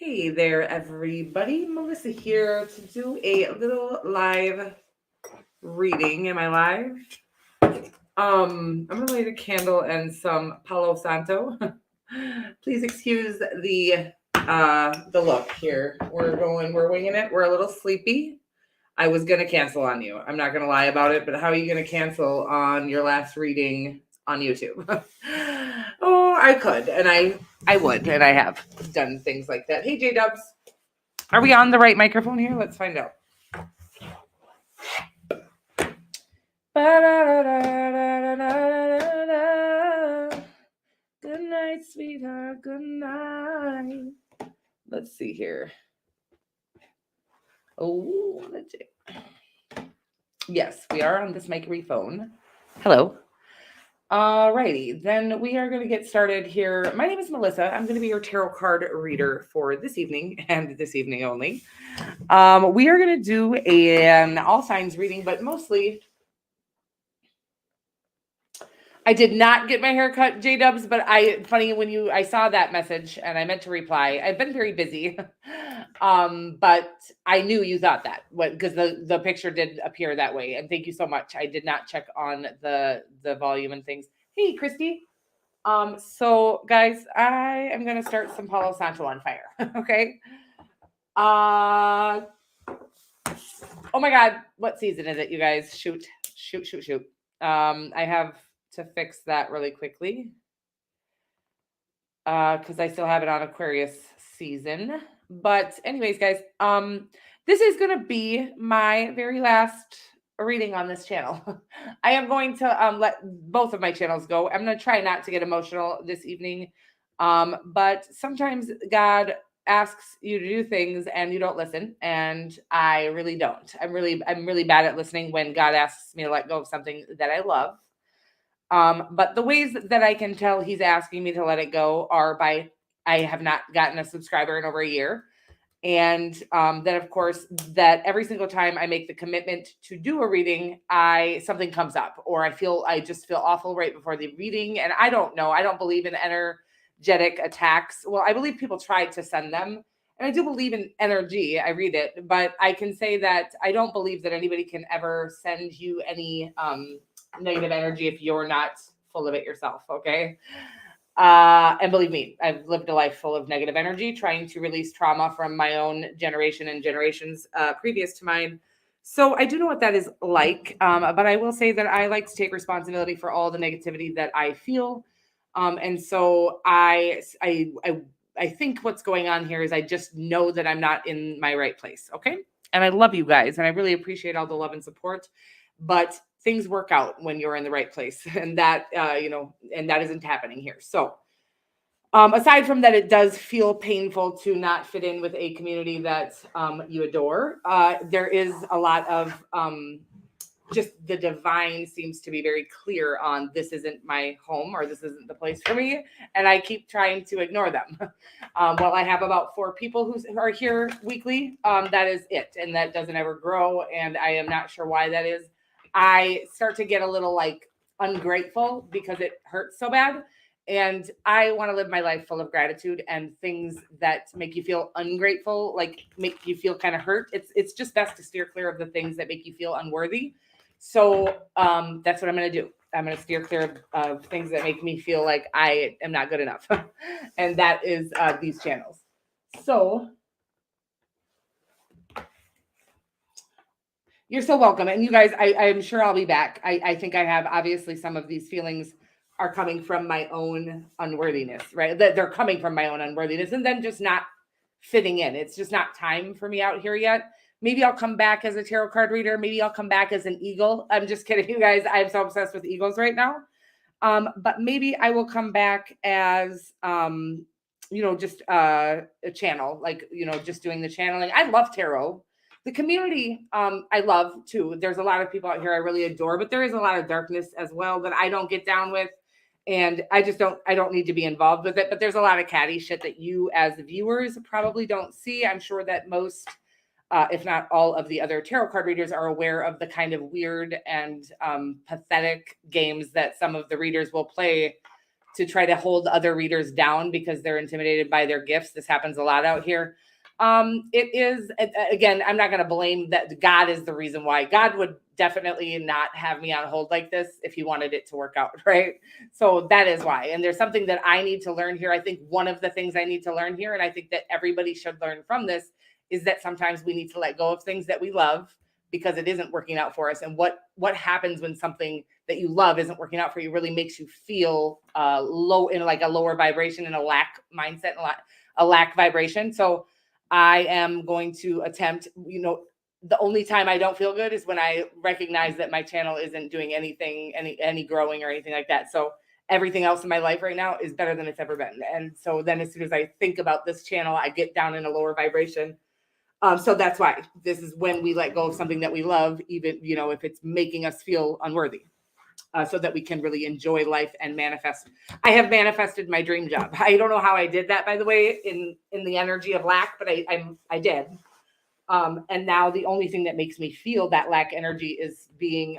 Hey there, everybody. Melissa here to do a little live reading. Am I live? I'm gonna light a candle and some Palo Santo. Please excuse the look here. We're winging it. We're a little sleepy. I was gonna cancel on you. I'm not gonna lie about it, but how are you gonna cancel on your last reading on YouTube? Oh, I could, and I would, and I have done things like that. Hey, J Dubs. Are we on the right microphone here? Let's find out. Good night, sweetheart. Good night. Let's see here. Oh, yes, we are on this microphone. Hello. Alrighty, then we are going to get started here. My name is Melissa. I'm going to be your tarot card reader for this evening and this evening only. We are going to do an all signs reading, but mostly I did not get my hair cut, J-Dubs, but funny when I saw that message and I meant to reply. I've been very busy. But I knew you thought that because the picture did appear that way. And thank you so much. I did not check on the volume and things. Hey, Christy. So guys, I am going to start some Palo Santo on fire. Okay. Oh my God. What season is it, you guys? Shoot. I have to fix that really quickly because I still have it on Aquarius season. But anyways, guys, this is going to be my very last reading on this channel. I am going to let both of my channels go. I'm going to try not to get emotional this evening. But sometimes God asks you to do things and you don't listen, and I really don't. I'm really bad at listening when God asks me to let go of something that I love. But the ways that I can tell he's asking me to let it go are by I have not gotten a subscriber in over a year. And then, of course, that every single time I make the commitment to do a reading, something comes up, or I just feel awful right before the reading. And I don't know. I don't believe in energetic attacks. Well, I believe people try to send them. And I do believe in energy. I read it. But I can say that I don't believe that anybody can ever send you any negative energy if you're not full of it yourself. Okay. And believe me, I've lived a life full of negative energy, trying to release trauma from my own generation and generations previous to mine. So I do know what that is like. But I will say that I like to take responsibility for all the negativity that I feel. And so I think what's going on here is I just know that I'm not in my right place. Okay. And I love you guys, and I really appreciate all the love and support. But things work out when you're in the right place, and that and that isn't happening here. So aside from that, it does feel painful to not fit in with a community that you adore. There is a lot of just the divine seems to be very clear on this isn't my home, or this isn't the place for me, and I keep trying to ignore them. Well, I have about 4 people who are here weekly. That is it, and that doesn't ever grow, and I am not sure why that is. I start to get a little ungrateful because it hurts so bad. And I want to live my life full of gratitude, and things that make you feel ungrateful, make you feel kind of hurt. It's just best to steer clear of the things that make you feel unworthy. So that's what I'm going to do. I'm going to steer clear of things that make me feel like I am not good enough. And that is these channels. So you're so welcome. And you guys, I'm sure I'll be back. I think I have, obviously, some of these feelings are coming from my own unworthiness, right? They're coming from my own unworthiness, and then just not fitting in. It's just not time for me out here yet. Maybe I'll come back as a tarot card reader. Maybe I'll come back as an eagle. I'm just kidding, you guys. I'm so obsessed with eagles right now. But maybe I will come back as, just a channel, just doing the channeling. I love tarot. The community, I love too. There's a lot of people out here I really adore, but there is a lot of darkness as well that I don't get down with. And I don't need to be involved with it. But there's a lot of catty shit that you as viewers probably don't see. I'm sure that most, if not all of the other tarot card readers are aware of the kind of weird and pathetic games that some of the readers will play to try to hold other readers down because they're intimidated by their gifts. This happens a lot out here. It is, again, I'm not going to blame that God is the reason why. God would definitely not have me on hold like this if he wanted it to work out, right? So that is why. And there's something that I need to learn here. I think one of the things I need to learn here, and I think that everybody should learn from this, is that sometimes we need to let go of things that we love because it isn't working out for us. And what happens when something that you love isn't working out for you really makes you feel low, in like a lower vibration and a lack mindset, and a lack vibration. So I am going to attempt, the only time I don't feel good is when I recognize that my channel isn't doing anything, any growing or anything like that. So everything else in my life right now is better than it's ever been. And so then as soon as I think about this channel, I get down in a lower vibration. So that's why this is when we let go of something that we love, even, if it's making us feel unworthy. So that we can really enjoy life and manifest. I have manifested my dream job. I don't know how I did that, by the way, in the energy of lack, but I did. And now the only thing that makes me feel that lack energy is being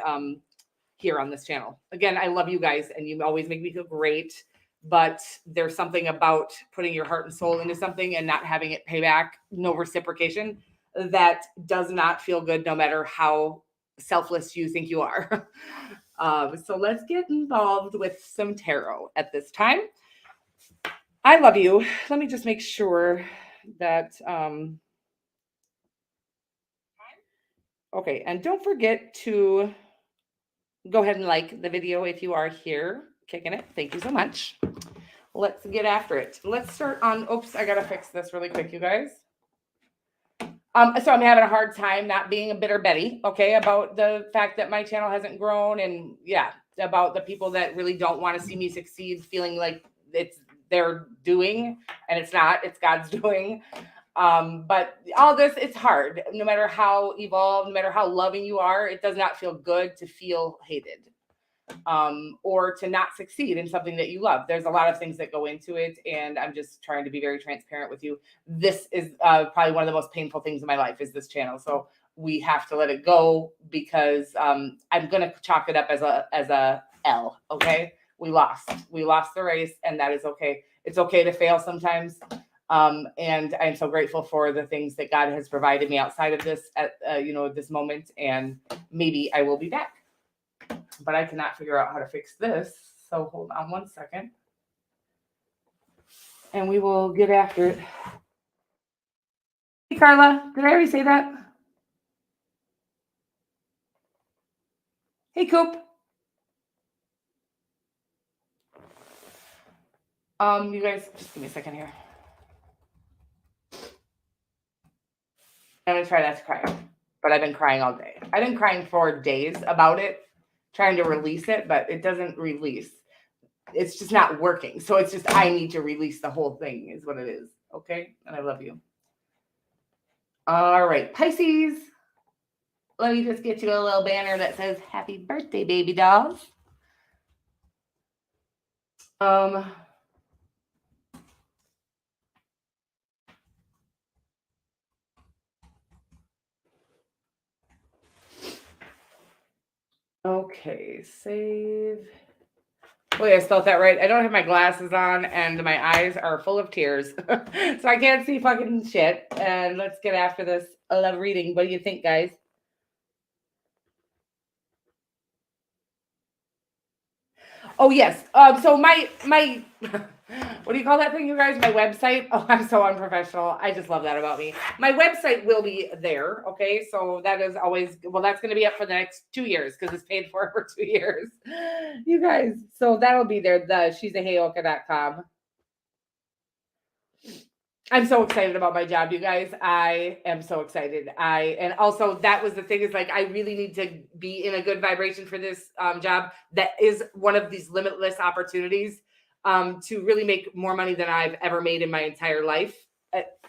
here on this channel. Again, I love you guys and you always make me feel great, but there's something about putting your heart and soul into something and not having it pay back, no reciprocation, that does not feel good no matter how selfless you think you are. So let's get involved with some tarot at this time. I love you. Let me just make sure that, okay. And don't forget to go ahead and like the video if you are here kicking it. Thank you so much. Let's get after it. Let's start on, oops, I got to fix this really quick, you guys. So I'm having a hard time not being a bitter Betty, okay, about the fact that my channel hasn't grown, and about the people that really don't want to see me succeed, feeling like it's their doing, and it's not, it's God's doing. But all this, it's hard. No matter how evolved, no matter how loving you are, it does not feel good to feel hated. Or to not succeed in something that you love. There's a lot of things that go into it, and I'm just trying to be very transparent with you. This is probably one of the most painful things in my life, is this channel. So we have to let it go, because I'm gonna chalk it up as a L. Okay, we lost the race, and that is okay. It's okay to fail sometimes. And I'm so grateful for the things that God has provided me outside of this at this moment, and maybe I will be back. But I cannot figure out how to fix this. So hold on one second. And we will get after it. Hey, Carla, did I already say that? Hey, Coop. You guys, just give me a second here. I'm going to try not to cry. But I've been crying all day. I've been crying for days about it, trying to release it, but it doesn't release. It's just not working. So it's just, I need to release the whole thing is what it is. Okay. And I love you. All right. Pisces. Let me just get you a little banner that says happy birthday, baby dolls. Okay, save. Wait, I spelled that right. I don't have my glasses on and my eyes are full of tears. So I can't see fucking shit. And let's get after this. I love reading. What do you think, guys? Oh, yes. So my what do you call that thing, you guys? My website. Oh, I'm so unprofessional. I just love that about me. My website will be there. Okay. So that is always, well, that's going to be up for the next 2 years because it's paid for 2 years. You guys. So that'll be there. The she'saheyoka.com. I'm so excited about my job, you guys. I am so excited. And also that was the thing, is like, I really need to be in a good vibration for this job. That is one of these limitless opportunities to really make more money than I've ever made in my entire life.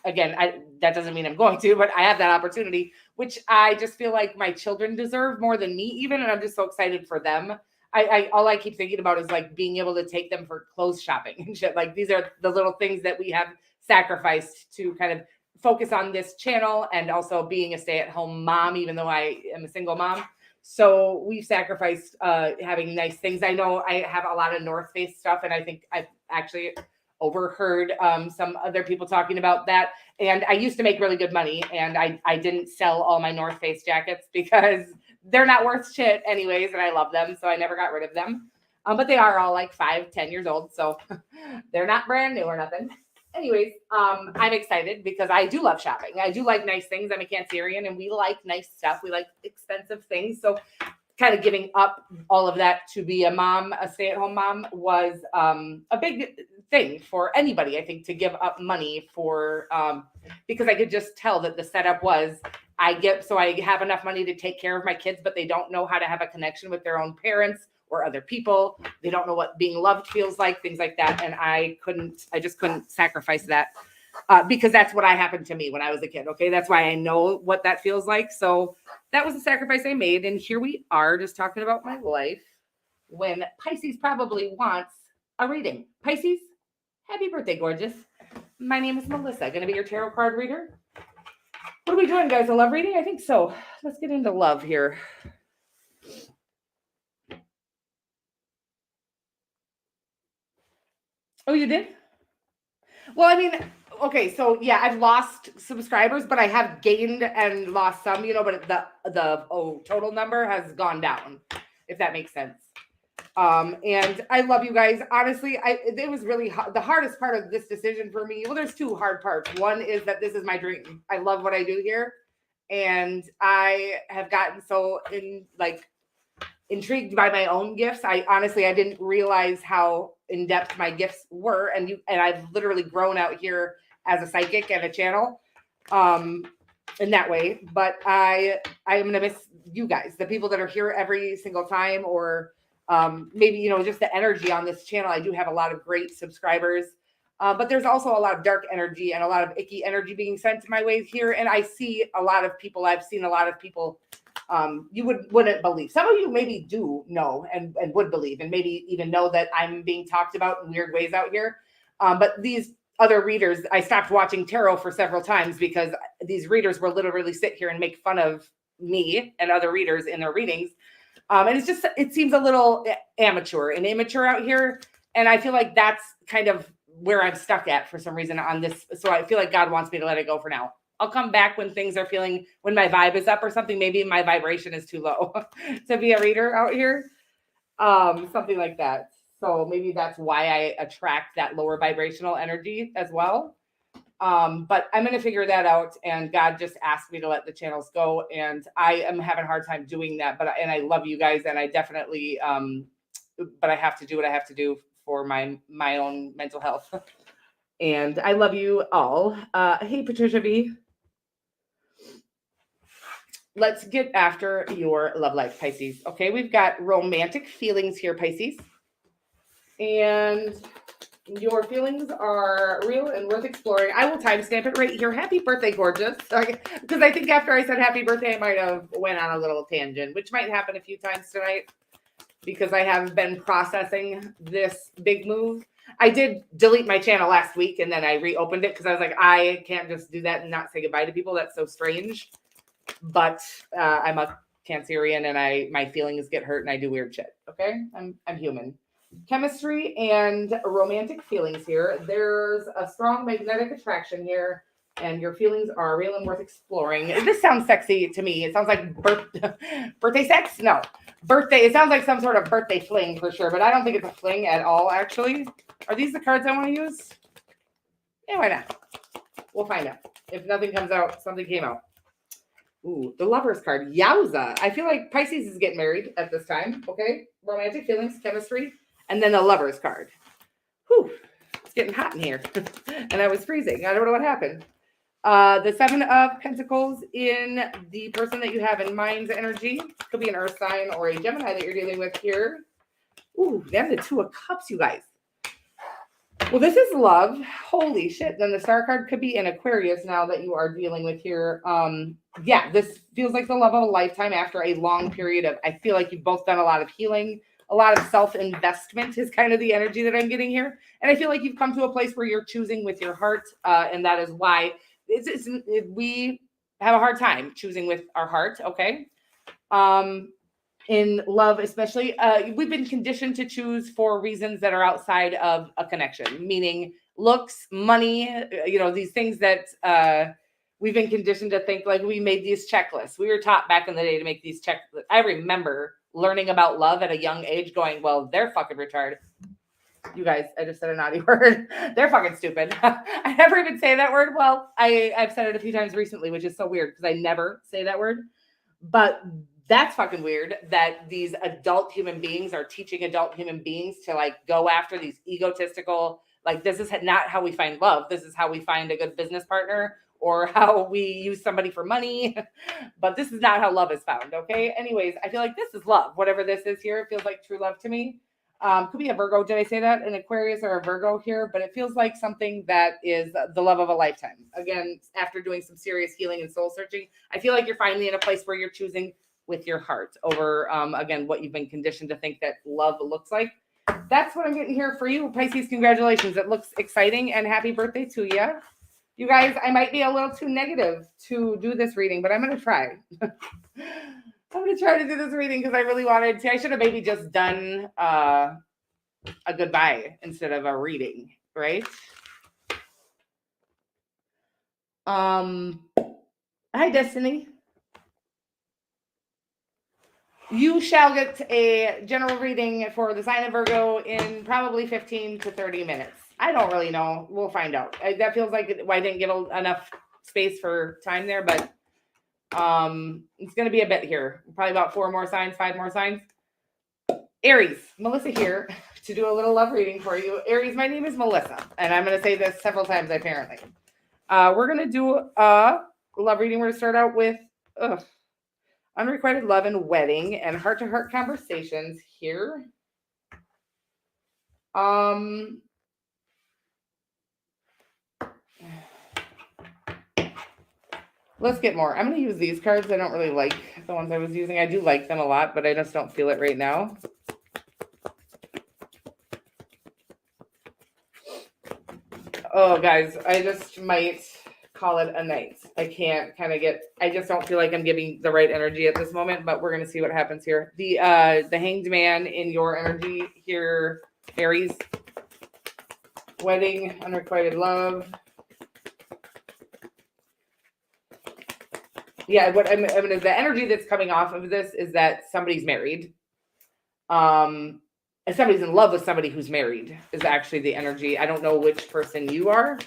Again, that doesn't mean I'm going to, but I have that opportunity, which I just feel like my children deserve more than me even. And I'm just so excited for them. All I keep thinking about is like being able to take them for clothes shopping and shit. Like, these are the little things that we have sacrificed to kind of focus on this channel, and also being a stay-at-home mom, even though I am a single mom. So we've sacrificed having nice things. I know I have a lot of North Face stuff, and I think I've actually overheard some other people talking about that. And I used to make really good money, and I didn't sell all my North Face jackets because they're not worth shit anyways, and I love them, so I never got rid of them. But they are all like 5-10 years old, so they're not brand new or nothing. Anyways, I'm excited because I do love shopping. I do like nice things. I'm a Cancerian, and we like nice stuff. We like expensive things. So kind of giving up all of that to be a mom, a stay-at-home mom, was a big thing for anybody, I think, to give up money for, because I could just tell that the setup was, I have enough money to take care of my kids, but they don't know how to have a connection with their own parents or other people. They don't know what being loved feels like, things like that. And I just couldn't sacrifice that because that's what happened to me when I was a kid. Okay. That's why I know what that feels like. So that was a sacrifice I made. And here we are just talking about my life when Pisces probably wants a reading. Pisces, happy birthday, gorgeous. My name is Melissa, going to be your tarot card reader. What are we doing, guys? A love reading? I think so. Let's get into love here. Oh, you did? Well, I mean, okay, so yeah, I've lost subscribers, but I have gained and lost some, but the total number has gone down, if that makes sense. And I love you guys. Honestly, it was really the hardest part of this decision for me. Well, there's two hard parts. One is that this is my dream. I love what I do here. And I have gotten so intrigued by my own gifts. I didn't realize how in depth my gifts were. And I've literally grown out here as a psychic and a channel, in that way. But I am going to miss you guys, the people that are here every single time, or maybe, just the energy on this channel. I do have a lot of great subscribers, but there's also a lot of dark energy and a lot of icky energy being sent my way here. And I've seen a lot of people you wouldn't believe. Some of you maybe do know and would believe, and maybe even know that I'm being talked about in weird ways out here. But these other readers, I stopped watching tarot for several times because these readers will literally sit here and make fun of me and other readers in their readings. And it seems a little amateur and immature out here. And I feel like that's kind of where I'm stuck at for some reason on this. So I feel like God wants me to let it go for now. I'll come back when when my vibe is up or something. Maybe my vibration is too low to be a reader out here. Something like that. So maybe that's why I attract that lower vibrational energy as well. But I'm going to figure that out. And God just asked me to let the channels go. And I am having a hard time doing that. And I love you guys. And I definitely, but I have to do what I have to do for my own mental health. And I love you all. Hey, Patricia B. Let's get after your love life, Pisces. Okay, we've got romantic feelings here, Pisces. And your feelings are real and worth exploring. I will timestamp it right here. Happy birthday, gorgeous. Because I think after I said happy birthday, I might have went on a little tangent, which might happen a few times tonight because I have been processing this big move. I did delete my channel last week, and then I reopened it because I was like, I can't just do that and not say goodbye to people. That's so strange. But I'm a Cancerian, and my feelings get hurt, and I do weird shit. Okay, I'm human. Chemistry and romantic feelings here. There's a strong magnetic attraction here, and your feelings are real and worth exploring. This sounds sexy to me. It sounds like birthday sex. No, birthday. It sounds like some sort of birthday fling for sure, but I don't think it's a fling at all. Actually, are these the cards I want to use? Yeah, why not? We'll find out. If nothing comes out, something came out. Ooh, the Lover's card. Yowza. I feel like Pisces is getting married at this time. Okay. Romantic feelings, chemistry, and then the Lover's card. Whew. It's getting hot in here. And I was freezing. I don't know what happened. The Seven of Pentacles in the person that you have in mind's energy. Could be an Earth sign or a Gemini that you're dealing with here. Ooh, then the Two of Cups, you guys. Well, this is love. Holy shit. Then the Star card could be an Aquarius now that you are dealing with here. Yeah, this feels like the love of a lifetime after a long period of, I feel like you've both done a lot of healing, a lot of self-investment is kind of the energy that I'm getting here. And I feel like you've come to a place where you're choosing with your heart. And that is why we have a hard time choosing with our heart. Okay. in love, especially, we've been conditioned to choose for reasons that are outside of a connection, meaning looks, money, these things that we've been conditioned to think like we made these checklists. We were taught back in the day to make these checklists. I remember learning about love at a young age going, well, they're fucking retarded. You guys, I just said a naughty word. They're fucking stupid. I never even say that word. Well, I've said it a few times recently, which is so weird because I never say that word. But that's fucking weird that these adult human beings are teaching adult human beings to like go after these egotistical, like this is not how we find love. This is how we find a good business partner or how we use somebody for money. But this is not how love is found. Okay. Anyways, I feel like this is love. Whatever this is here, it feels like true love to me. Could be a Virgo. Did I say that? An Aquarius or a Virgo here, but it feels like something that is the love of a lifetime. Again, after doing some serious healing and soul searching, I feel like you're finally in a place where you're choosing with your heart over, again, what you've been conditioned to think that love looks like. That's what I'm getting here for you. Pisces, congratulations. It looks exciting and happy birthday to you. You guys, I might be a little too negative to do this reading, but I'm going to try. I'm going to try to do this reading because I really wanted to. I should have maybe just done a goodbye instead of a reading, right? Hi, Destiny. You shall get a general reading for the sign of Virgo in probably 15 to 30 minutes. I don't really know. We'll find out. That feels like I didn't give enough space for time there, but it's going to be a bit here. Probably about 5 more signs. Aries, Melissa here to do a little love reading for you. Aries, my name is Melissa, and I'm going to say this several times apparently. We're going to do a love reading. We're going to start out with unrequited love and wedding and heart-to-heart conversations here. Let's get more. I'm going to use these cards. I don't really like the ones I was using. I do like them a lot, but I just don't feel it right now. Oh, guys, I just might call it a night. I can't I just don't feel like I'm giving the right energy at this moment, but we're going to see what happens here. The Hanged Man in your energy here, Aries. Wedding, unrequited love. Yeah, what I mean, the energy that's coming off of this is that somebody's married. And somebody's in love with somebody who's married is actually the energy. I don't know which person you are.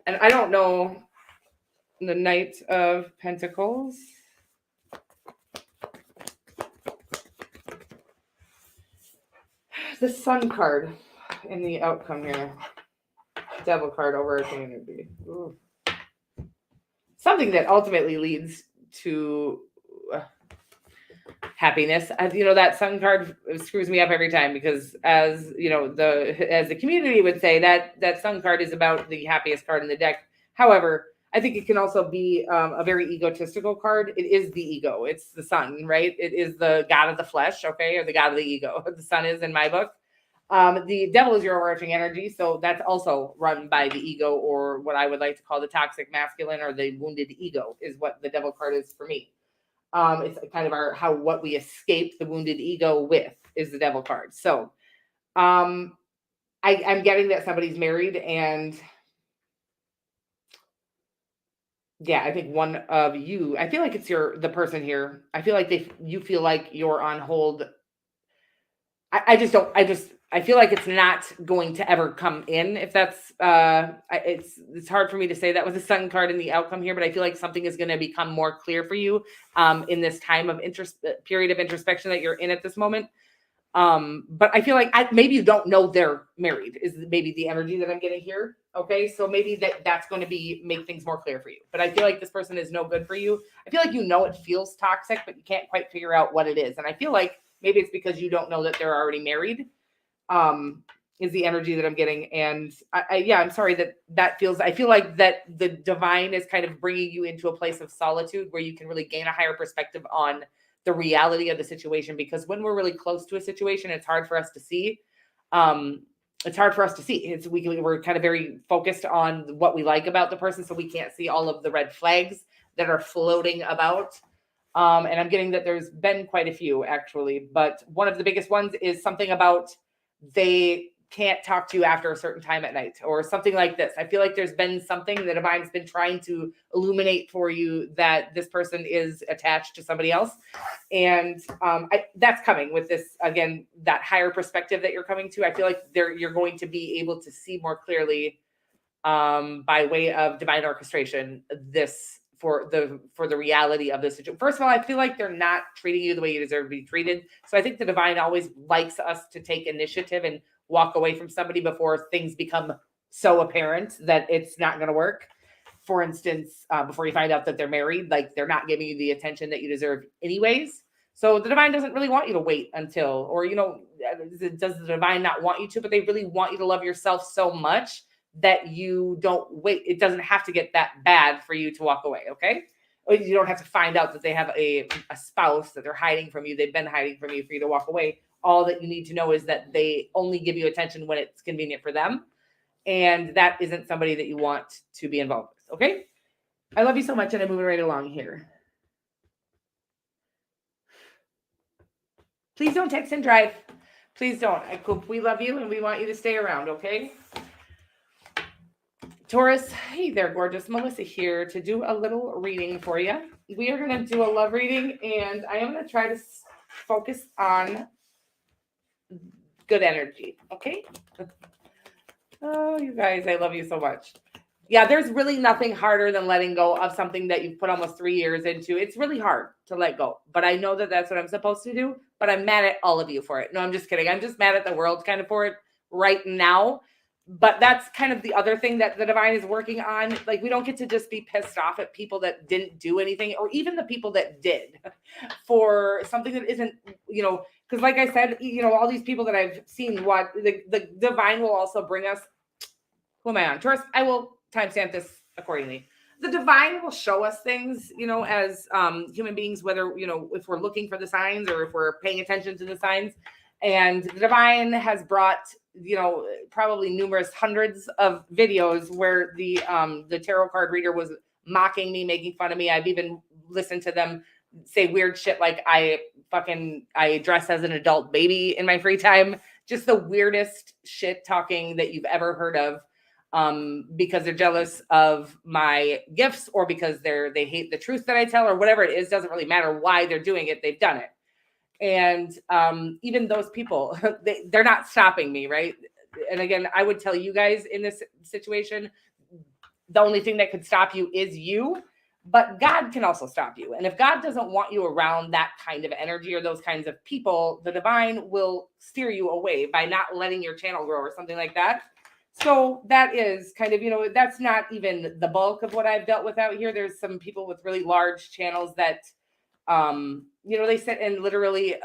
And I don't know the Knight of Pentacles. The Sun card in the outcome here. Devil card, overarching energy. Ooh. Something that ultimately leads to happiness. As you know, that Sun card screws me up every time because, as you know, as the community would say, that Sun card is about the happiest card in the deck. However, I think it can also be a very egotistical card. It is the ego. It's the Sun, right? It is the god of the flesh, okay, or the god of the ego. The Sun is in my book. The devil is your overarching energy, so that's also run by the ego, or what I would like to call the toxic masculine, or the wounded ego, is what the devil card is for me. It's kind of what we escape the wounded ego with is the devil card. So, I'm getting that somebody's married, and yeah, I think one of you. I feel like it's the person here. I feel like you feel like you're on hold. I feel like it's not going to ever come in. If that's, it's hard for me to say that with the Sun card in the outcome here, but I feel like something is going to become more clear for you in this time of period of introspection that you're in at this moment. But I feel like maybe you don't know they're married is maybe the energy that I'm getting here. Okay, so maybe that's going to make things more clear for you. But I feel like this person is no good for you. I feel like it feels toxic, but you can't quite figure out what it is. And I feel like maybe it's because you don't know that they're already married. Is the energy that I'm getting. And I'm sorry I feel like that the divine is kind of bringing you into a place of solitude where you can really gain a higher perspective on the reality of the situation, because when we're really close to a situation, it's hard for us to see. it's hard for us to see. We're kind of very focused on what we like about the person, so we can't see all of the red flags that are floating about. And I'm getting that there's been quite a few actually, but one of the biggest ones is something about they can't talk to you after a certain time at night or something like this. I feel like there's been something that Divine's been trying to illuminate for you, that this person is attached to somebody else. And that's coming with this, again, that higher perspective that you're coming to. I feel like you're going to be able to see more clearly by way of divine orchestration this for the reality of this situation. First of all, I feel like they're not treating you the way you deserve to be treated. So I think the divine always likes us to take initiative and walk away from somebody before things become so apparent that it's not going to work. For instance, before you find out that they're married, like they're not giving you the attention that you deserve anyways. So the divine doesn't really want you to wait until, or, does the divine not want you to, but they really want you to love yourself so much that you don't wait. It doesn't have to get that bad for you to walk away. Okay. You don't have to find out that they have a spouse that they're hiding from you. They've been hiding from you for you to walk away. All that you need to know is that they only give you attention when it's convenient for them. And that isn't somebody that you want to be involved with. Okay. I love you so much. And I'm moving right along here. Please don't text and drive. Please don't. We love you and we want you to stay around. Okay. Taurus, hey there, gorgeous. Melissa here to do a little reading for you. We are going to do a love reading, and I am going to try to focus on good energy, okay? Oh, you guys, I love you so much. Yeah, there's really nothing harder than letting go of something that you've put almost 3 years into. It's really hard to let go, but I know that that's what I'm supposed to do, but I'm mad at all of you for it. No, I'm just kidding. I'm just mad at the world kind of for it right now. But that's kind of the other thing that the divine is working on. Like, we don't get to just be pissed off at people that didn't do anything, or even the people that did for something that isn't, because like I said, all these people that I've seen, what the divine will also bring us. Who am I on? Taurus, I will timestamp this accordingly. The divine will show us things, as human beings, whether, if we're looking for the signs or if we're paying attention to the signs. And the divine has brought, probably numerous hundreds of videos where the tarot card reader was mocking me, making fun of me. I've even listened to them say weird shit like I dress as an adult baby in my free time. Just the weirdest shit talking that you've ever heard of, because they're jealous of my gifts, or because they hate the truth that I tell, or whatever it is. Doesn't really matter why they're doing it. They've done it. And even those people, they're not stopping me, right? And again, I would tell you guys in this situation, the only thing that could stop you is you, but God can also stop you. And if God doesn't want you around that kind of energy or those kinds of people, the divine will steer you away by not letting your channel grow or something like that. So that is kind of, that's not even the bulk of what I've dealt with out here. There's some people with really large channels that, they sit and literally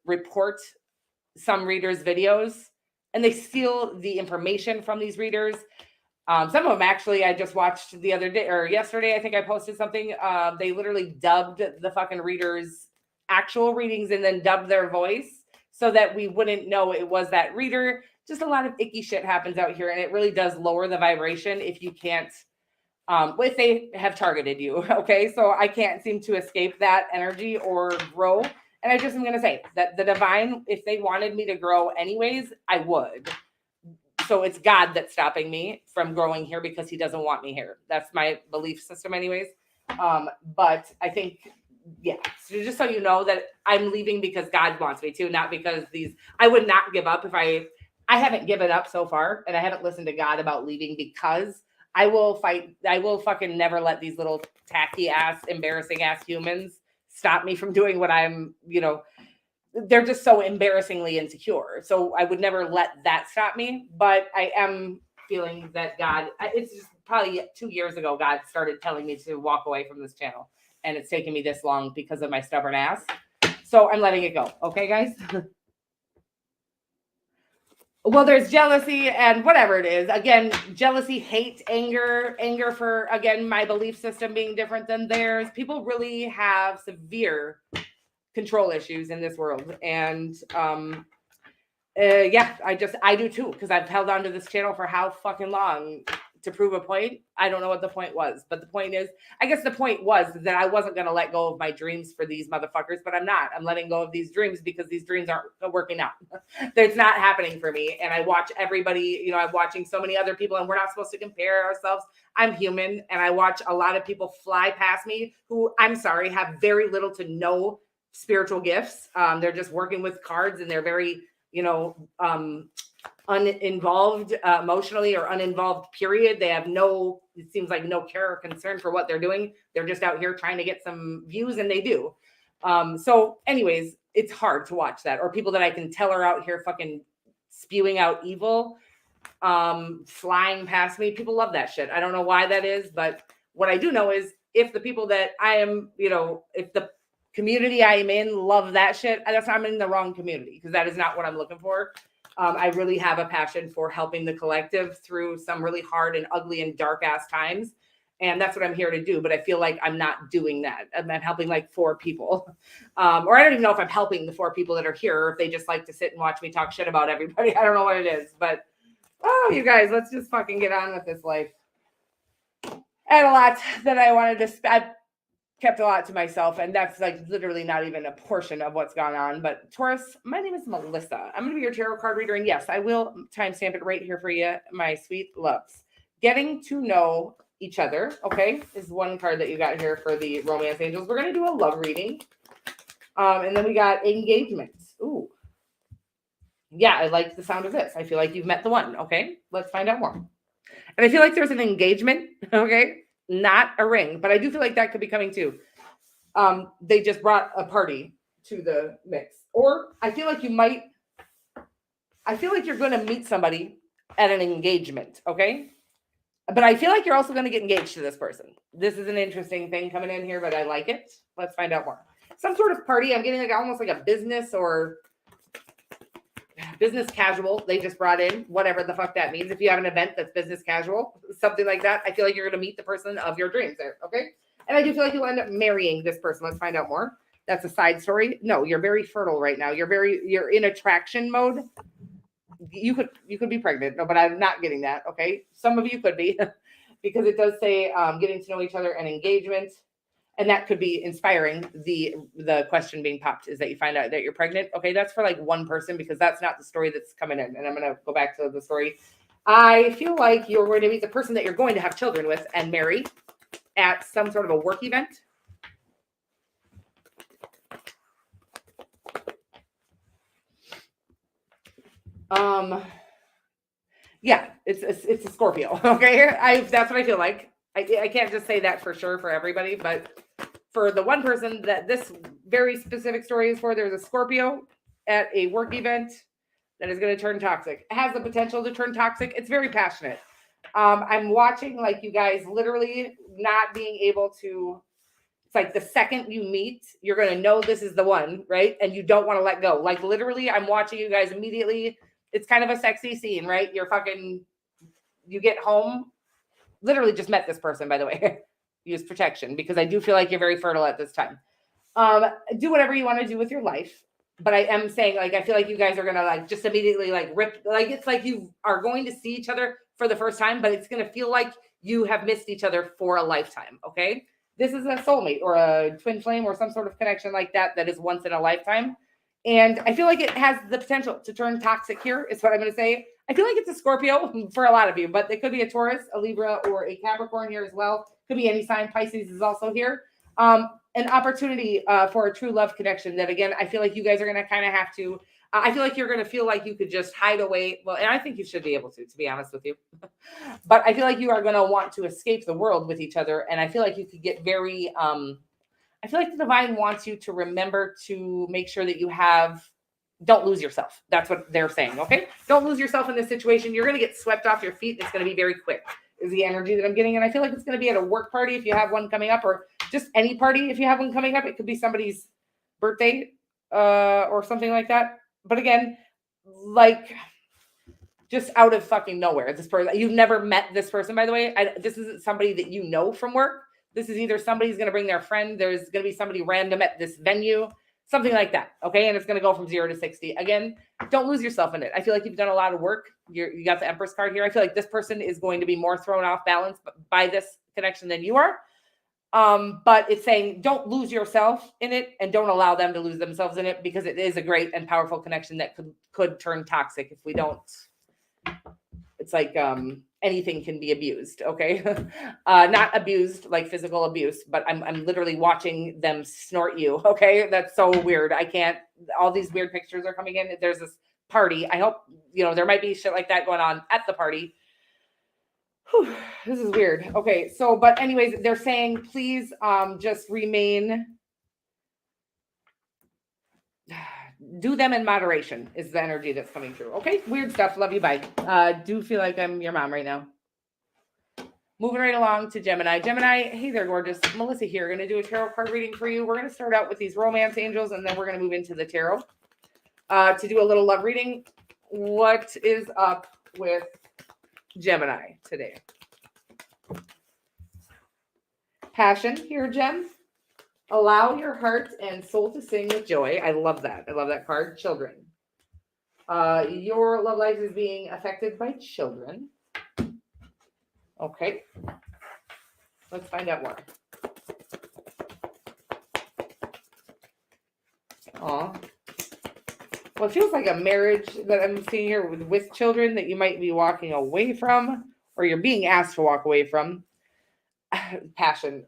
report some readers' videos, and they steal the information from these readers. Some of them actually, I just watched the other day or yesterday, I think I posted something. They literally dubbed the fucking readers' actual readings and then dubbed their voice so that we wouldn't know it was that reader. Just a lot of icky shit happens out here, and it really does lower the vibration if you can't, if they have targeted you. Okay. So I can't seem to escape that energy or grow. And I just am going to say that the divine, if they wanted me to grow anyways, I would. So it's God that's stopping me from growing here because he doesn't want me here. That's my belief system anyways. But I think, yeah, so just so you know that I'm leaving because God wants me to, not because I would not give up if I haven't given up so far, and I haven't listened to God about leaving, because I will fight. I will fucking never let these little tacky ass, embarrassing ass humans stop me from doing what I'm, they're just so embarrassingly insecure. So I would never let that stop me. But I am feeling that God, it's just probably 2 years ago, God started telling me to walk away from this channel. And it's taken me this long because of my stubborn ass. So I'm letting it go. Okay, guys? Well, there's jealousy and whatever it is. Again, jealousy, hate, anger for, again, my belief system being different than theirs. People really have severe control issues in this world. And Yeah, I do too, because I've held on to this channel for how fucking long to prove a point. I don't know what the point was, but the point is, I guess the point was that I wasn't going to let go of my dreams for these motherfuckers, but I'm not. I'm letting go of these dreams because these dreams aren't working out. It's not happening for me. And I watch everybody, you know, I'm watching so many other people, and we're not supposed to compare ourselves. I'm human, and I watch a lot of people fly past me who, I'm sorry, have very little to no spiritual gifts. They're just working with cards, and they're very, you know, uninvolved emotionally, or uninvolved, period. They have no, it seems like, no care or concern for what they're doing. They're just out here trying to get some views, and they do. So anyways, it's hard to watch that. Or people that I can tell are out here fucking spewing out evil, flying past me. People love that shit. I don't know why that is, but what I do know is, if the people that I am, you know, if the community I am in love that shit, that's why I'm in the wrong community, because that is not what I'm looking for. I really have a passion for helping the collective through some really hard and ugly and dark ass times. And that's what I'm here to do. But I feel like I'm not doing that. I'm helping like 4 people. Or I don't even know if I'm helping the 4 people that are here, or if they just like to sit and watch me talk shit about everybody. I don't know what it is. But, oh, you guys, let's just fucking get on with this life. I had a lot that I wanted to I've kept a lot to myself, and that's like literally not even a portion of what's gone on. But Taurus, my name is Melissa. I'm going to be your tarot card reader, and yes, I will timestamp it right here for you, my sweet loves. Getting to know each other, okay, is one card that you got here for the romance angels. We're going to do a love reading, and then we got engagement. Ooh, yeah, I like the sound of this. I feel like you've met the one. Okay, let's find out more. And I feel like there's an engagement, okay, not a ring, but I do feel like that could be coming too. They just brought a party to the mix. Or I feel like you're going to meet somebody at an engagement, okay? But I feel like you're also going to get engaged to this person. This is an interesting thing coming in here, but I like it. Let's find out more. Some sort of party. I'm getting like almost like a business or business casual they just brought in, whatever the fuck that means. If you have an event that's business casual, something like that, I feel like you're going to meet the person of your dreams there, okay? And I do feel like you'll end up marrying this person. Let's find out more. That's a side story. No, you're very fertile right now. You're in attraction mode. You could be pregnant. No, but I'm not getting that, okay? Some of you could be, because it does say getting to know each other and engagement. And that could be inspiring. The question being popped is that you find out that you're pregnant. Okay, that's for like one person, because that's not the story that's coming in. And I'm going to go back to the story. I feel like you're going to meet the person that you're going to have children with and marry at some sort of a work event. Yeah, it's a Scorpio. Okay, that's what I feel like. I can't just say that for sure for everybody, but for the one person that this very specific story is for, there's a Scorpio at a work event that is going to turn toxic. It has the potential to turn toxic. It's very passionate. I'm watching like you guys literally not being able to, it's like the second you meet, you're going to know this is the one, right? And you don't want to let go. Like literally, I'm watching you guys immediately. It's kind of a sexy scene, right? You get home, literally just met this person, by the way. Use protection, because I do feel like you're very fertile at this time. Do whatever you want to do with your life. But I am saying, like, I feel like you guys are going to like just immediately like rip, like it's like you are going to see each other for the first time, but it's going to feel like you have missed each other for a lifetime. Okay. This is a soulmate or a twin flame or some sort of connection like that is once in a lifetime. And I feel like it has the potential to turn toxic here, is what I'm going to say. I feel like it's a Scorpio for a lot of you, but it could be a Taurus, a Libra, or a Capricorn here as well. Could be any sign. Pisces is also here. An opportunity for a true love connection that, again, I feel like you guys are going to kind of have to, I feel like you're going to feel like you could just hide away. Well, and I think you should be able to be honest with you. But I feel like you are going to want to escape the world with each other. And I feel like you could get very, I feel like the divine wants you to remember to make sure that you don't lose yourself. That's what they're saying. Okay. Don't lose yourself in this situation. You're going to get swept off your feet. It's going to be very quick, is the energy that I'm getting. And I feel like it's going to be at a work party if you have one coming up, or just any party if you have one coming up. It could be somebody's birthday or something like that. But again, like just out of fucking nowhere, this person, you've never met this person, by the way. This isn't somebody that you know from work. This is either somebody's going to bring their friend. There's going to be somebody random at this venue. something like that. Okay. And it's going to go from 0 to 60. Again, don't lose yourself in it. I feel like you've done a lot of work. You got the Empress card here. I feel like this person is going to be more thrown off balance by this connection than you are. But it's saying don't lose yourself in it and don't allow them to lose themselves in it, because it is a great and powerful connection that could turn toxic if we don't. It's like anything can be abused, okay? Not abused like physical abuse, but I'm literally watching them snort you, okay? That's so weird. I can't, all these weird pictures are coming in. There's this party. I hope, there might be shit like that going on at the party. Whew, this is weird. Okay, so, but anyways, they're saying, please just remain, do them in moderation is the energy that's coming through. Okay, weird stuff. Love you. Bye. Do feel like I'm your mom right now. Moving right along to Gemini. Gemini, hey there, gorgeous. Melissa here. Going to do a tarot card reading for you. We're going to start out with these romance angels, and then we're going to move into the tarot to do a little love reading. What is up with Gemini today? Passion here, Gem. Allow your heart and soul to sing with joy. I love that. I love that card. Children. Your love life is being affected by children. Okay. Let's find out more. Aw. Well, it feels like a marriage that I'm seeing here with children that you might be walking away from, or you're being asked to walk away from. Passion.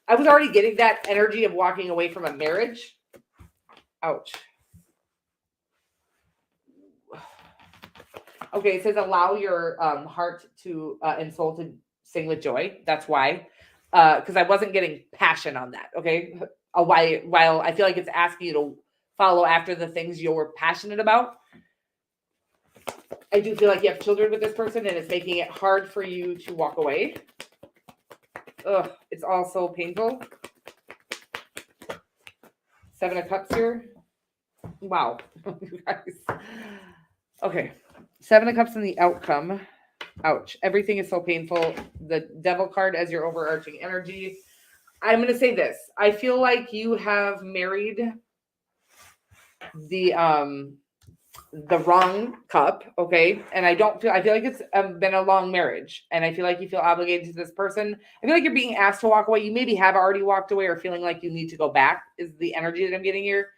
I was already getting that energy of walking away from a marriage. Ouch. Okay, it says allow your heart to and soul to sing with joy. That's why. Because I wasn't getting passion on that. Okay. While I feel like it's asking you to follow after the things you're passionate about, I do feel like you have children with this person and it's making it hard for you to walk away. Ugh, it's all so painful. 7 of Cups here. Wow. You guys. Okay. 7 of Cups in the outcome. Ouch. Everything is so painful. The Devil card as your overarching energy. I'm going to say this. I feel like you have married the wrong cup, okay? And I feel like it's been a long marriage, and I feel like you feel obligated to this person. I feel like you're being asked to walk away. You maybe have already walked away or feeling like you need to go back is the energy that I'm getting here.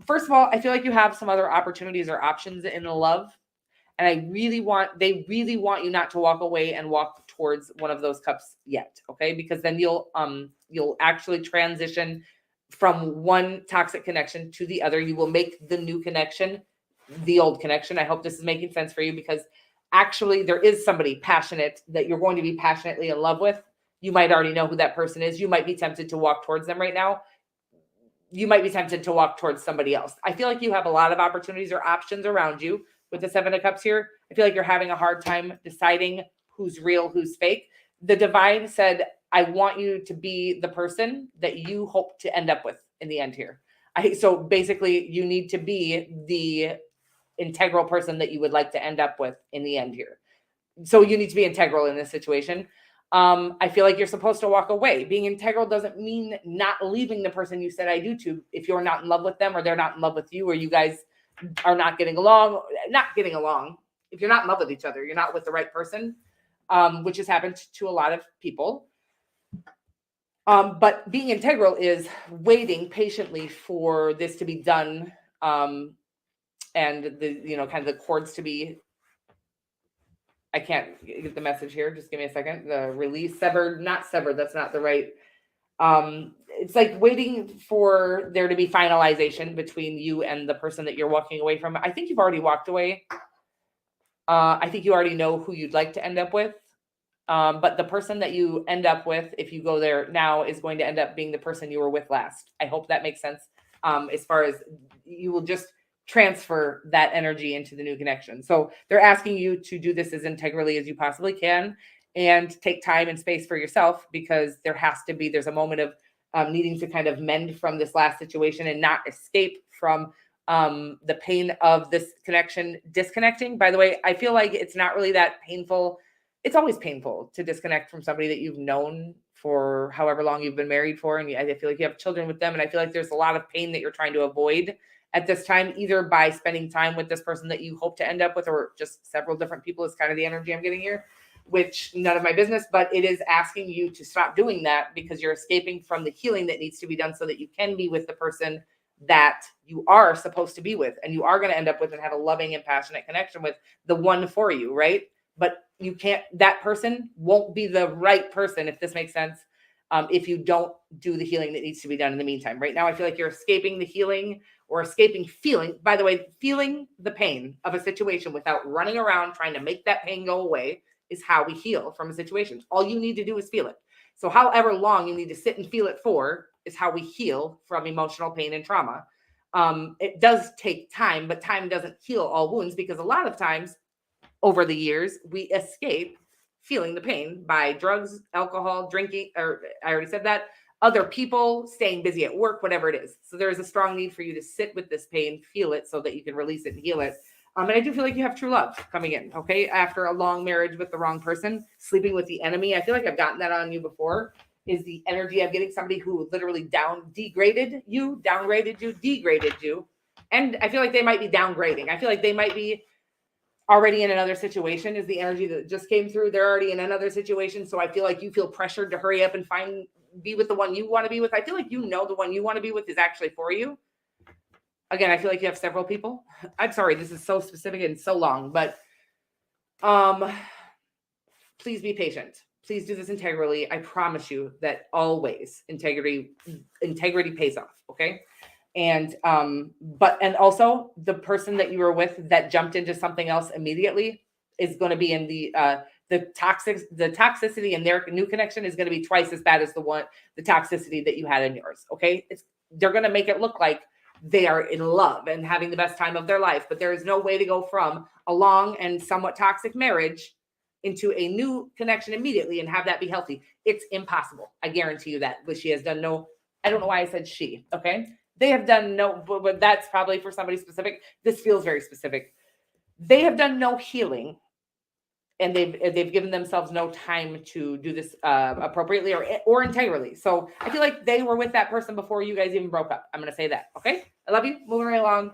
First of all, I feel like you have some other opportunities or options in love, and they really want you not to walk away and walk towards one of those cups yet, okay? Because then you'll actually transition from one toxic connection to the other. You will make the new connection the old connection. I hope this is making sense for you, because actually there is somebody passionate that you're going to be passionately in love with. You might already know who that person is. You might be tempted to walk towards them right now. You might be tempted to walk towards somebody else. I feel like you have a lot of opportunities or options around you with the 7 of Cups here. I feel like you're having a hard time deciding who's real, who's fake. The divine said, I want you to be the person that you hope to end up with in the end here. So basically you need to be the integral person that you would like to end up with in the end here. So you need to be integral in this situation. I feel like you're supposed to walk away. Being integral doesn't mean not leaving the person you said I do to if you're not in love with them, or they're not in love with you, or you guys are not getting along. If you're not in love with each other, you're not with the right person, which has happened to a lot of people. But being integral is waiting patiently for this to be done. And the, kind of the cords to be, I can't get the message here. Just give me a second. The release, not severed. That's not the right. It's like waiting for there to be finalization between you and the person that you're walking away from. I think you've already walked away. I think you already know who you'd like to end up with. But the person that you end up with, if you go there now, is going to end up being the person you were with last. I hope that makes sense. As far as you will just transfer that energy into the new connection. So they're asking you to do this as integrally as you possibly can and take time and space for yourself, because there's a moment of needing to kind of mend from this last situation and not escape from the pain of this connection disconnecting. By the way, I feel like it's not really that painful. It's always painful to disconnect from somebody that you've known for however long you've been married for. And I feel like you have children with them. And I feel like there's a lot of pain that you're trying to avoid at this time, either by spending time with this person that you hope to end up with, or just several different people is kind of the energy I'm getting here, which none of my business, but it is asking you to stop doing that because you're escaping from the healing that needs to be done so that you can be with the person that you are supposed to be with, and you are going to end up with and have a loving and passionate connection with, the one for you, right? But you can't, that person won't be the right person, if this makes sense, if you don't do the healing that needs to be done in the meantime. Right now, I feel like you're escaping the healing or escaping feeling, by the way, feeling the pain of a situation without running around trying to make that pain go away is how we heal from a situation. All you need to do is feel it. So however long you need to sit and feel it for is how we heal from emotional pain and trauma. It does take time, but time doesn't heal all wounds, because a lot of times over the years, we escape feeling the pain by drugs, alcohol, drinking, or I already said that, other people, staying busy at work, whatever it is. So there is a strong need for you to sit with this pain, feel it so that you can release it and heal it. And I do feel like you have true love coming in, okay? After a long marriage with the wrong person, sleeping with the enemy. I feel like I've gotten that on you before, is the energy of getting somebody who literally degraded you, degraded you. And I feel like they might be downgrading. I feel like they might be already in another situation, is the energy that just came through. They're already in another situation. So I feel like you feel pressured to hurry up and be with the one you want to be with. I feel like you know the one you want to be with is actually for you. Again, I feel like you have several people. I'm sorry, this is so specific and so long, but please be patient. Please do this integrally. I promise you that always integrity pays off. Okay. And also the person that you were with that jumped into something else immediately is going to be in the toxicity in their new connection is going to be twice as bad as the toxicity that you had in yours. Okay. They're going to make it look like they are in love and having the best time of their life, but there is no way to go from a long and somewhat toxic marriage into a new connection immediately and have that be healthy. It's impossible. I guarantee you that. But she has done no, I don't know why I said she. Okay. They have done no, but that's probably for somebody specific. This feels very specific. They have done no healing, and they've given themselves no time to do this appropriately or integrally. So I feel like they were with that person before you guys even broke up. I'm going to say that. Okay. I love you. Moving right along.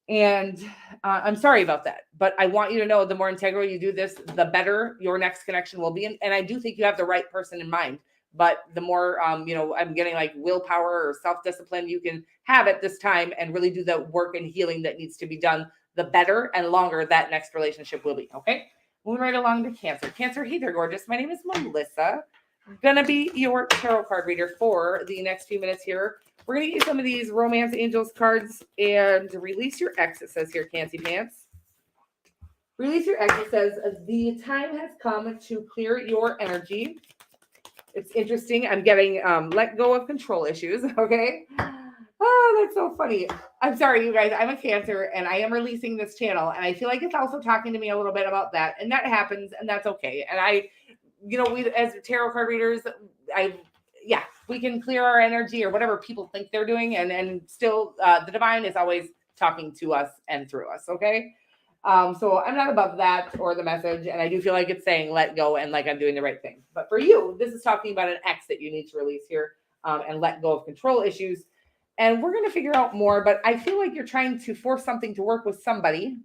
And I'm sorry about that, but I want you to know the more integral you do this, the better your next connection will be. And I do think you have the right person in mind. But the more, I'm getting like willpower or self-discipline you can have at this time and really do the work and healing that needs to be done, the better and longer that next relationship will be. Okay. Moving right along to Cancer. Cancer, hey there, gorgeous. My name is Melissa. I'm going to be your tarot card reader for the next few minutes here. We're going to get some of these Romance Angels cards and release your ex, it says here, Cancy Pants. Release your ex, it says, the time has come to clear your energy. It's interesting. I'm getting let go of control issues. Okay. Oh, that's so funny. I'm sorry, you guys. I'm a Cancer and I am releasing this channel. And I feel like it's also talking to me a little bit about that. And that happens. And that's okay. And we as tarot card readers, we can clear our energy or whatever people think they're doing. And still the divine is always talking to us and through us. Okay. So I'm not above that or the message. And I do feel like it's saying, let go and like I'm doing the right thing. But for you, this is talking about an ex that you need to release here and let go of control issues. And we're going to figure out more, but I feel like you're trying to force something to work with somebody.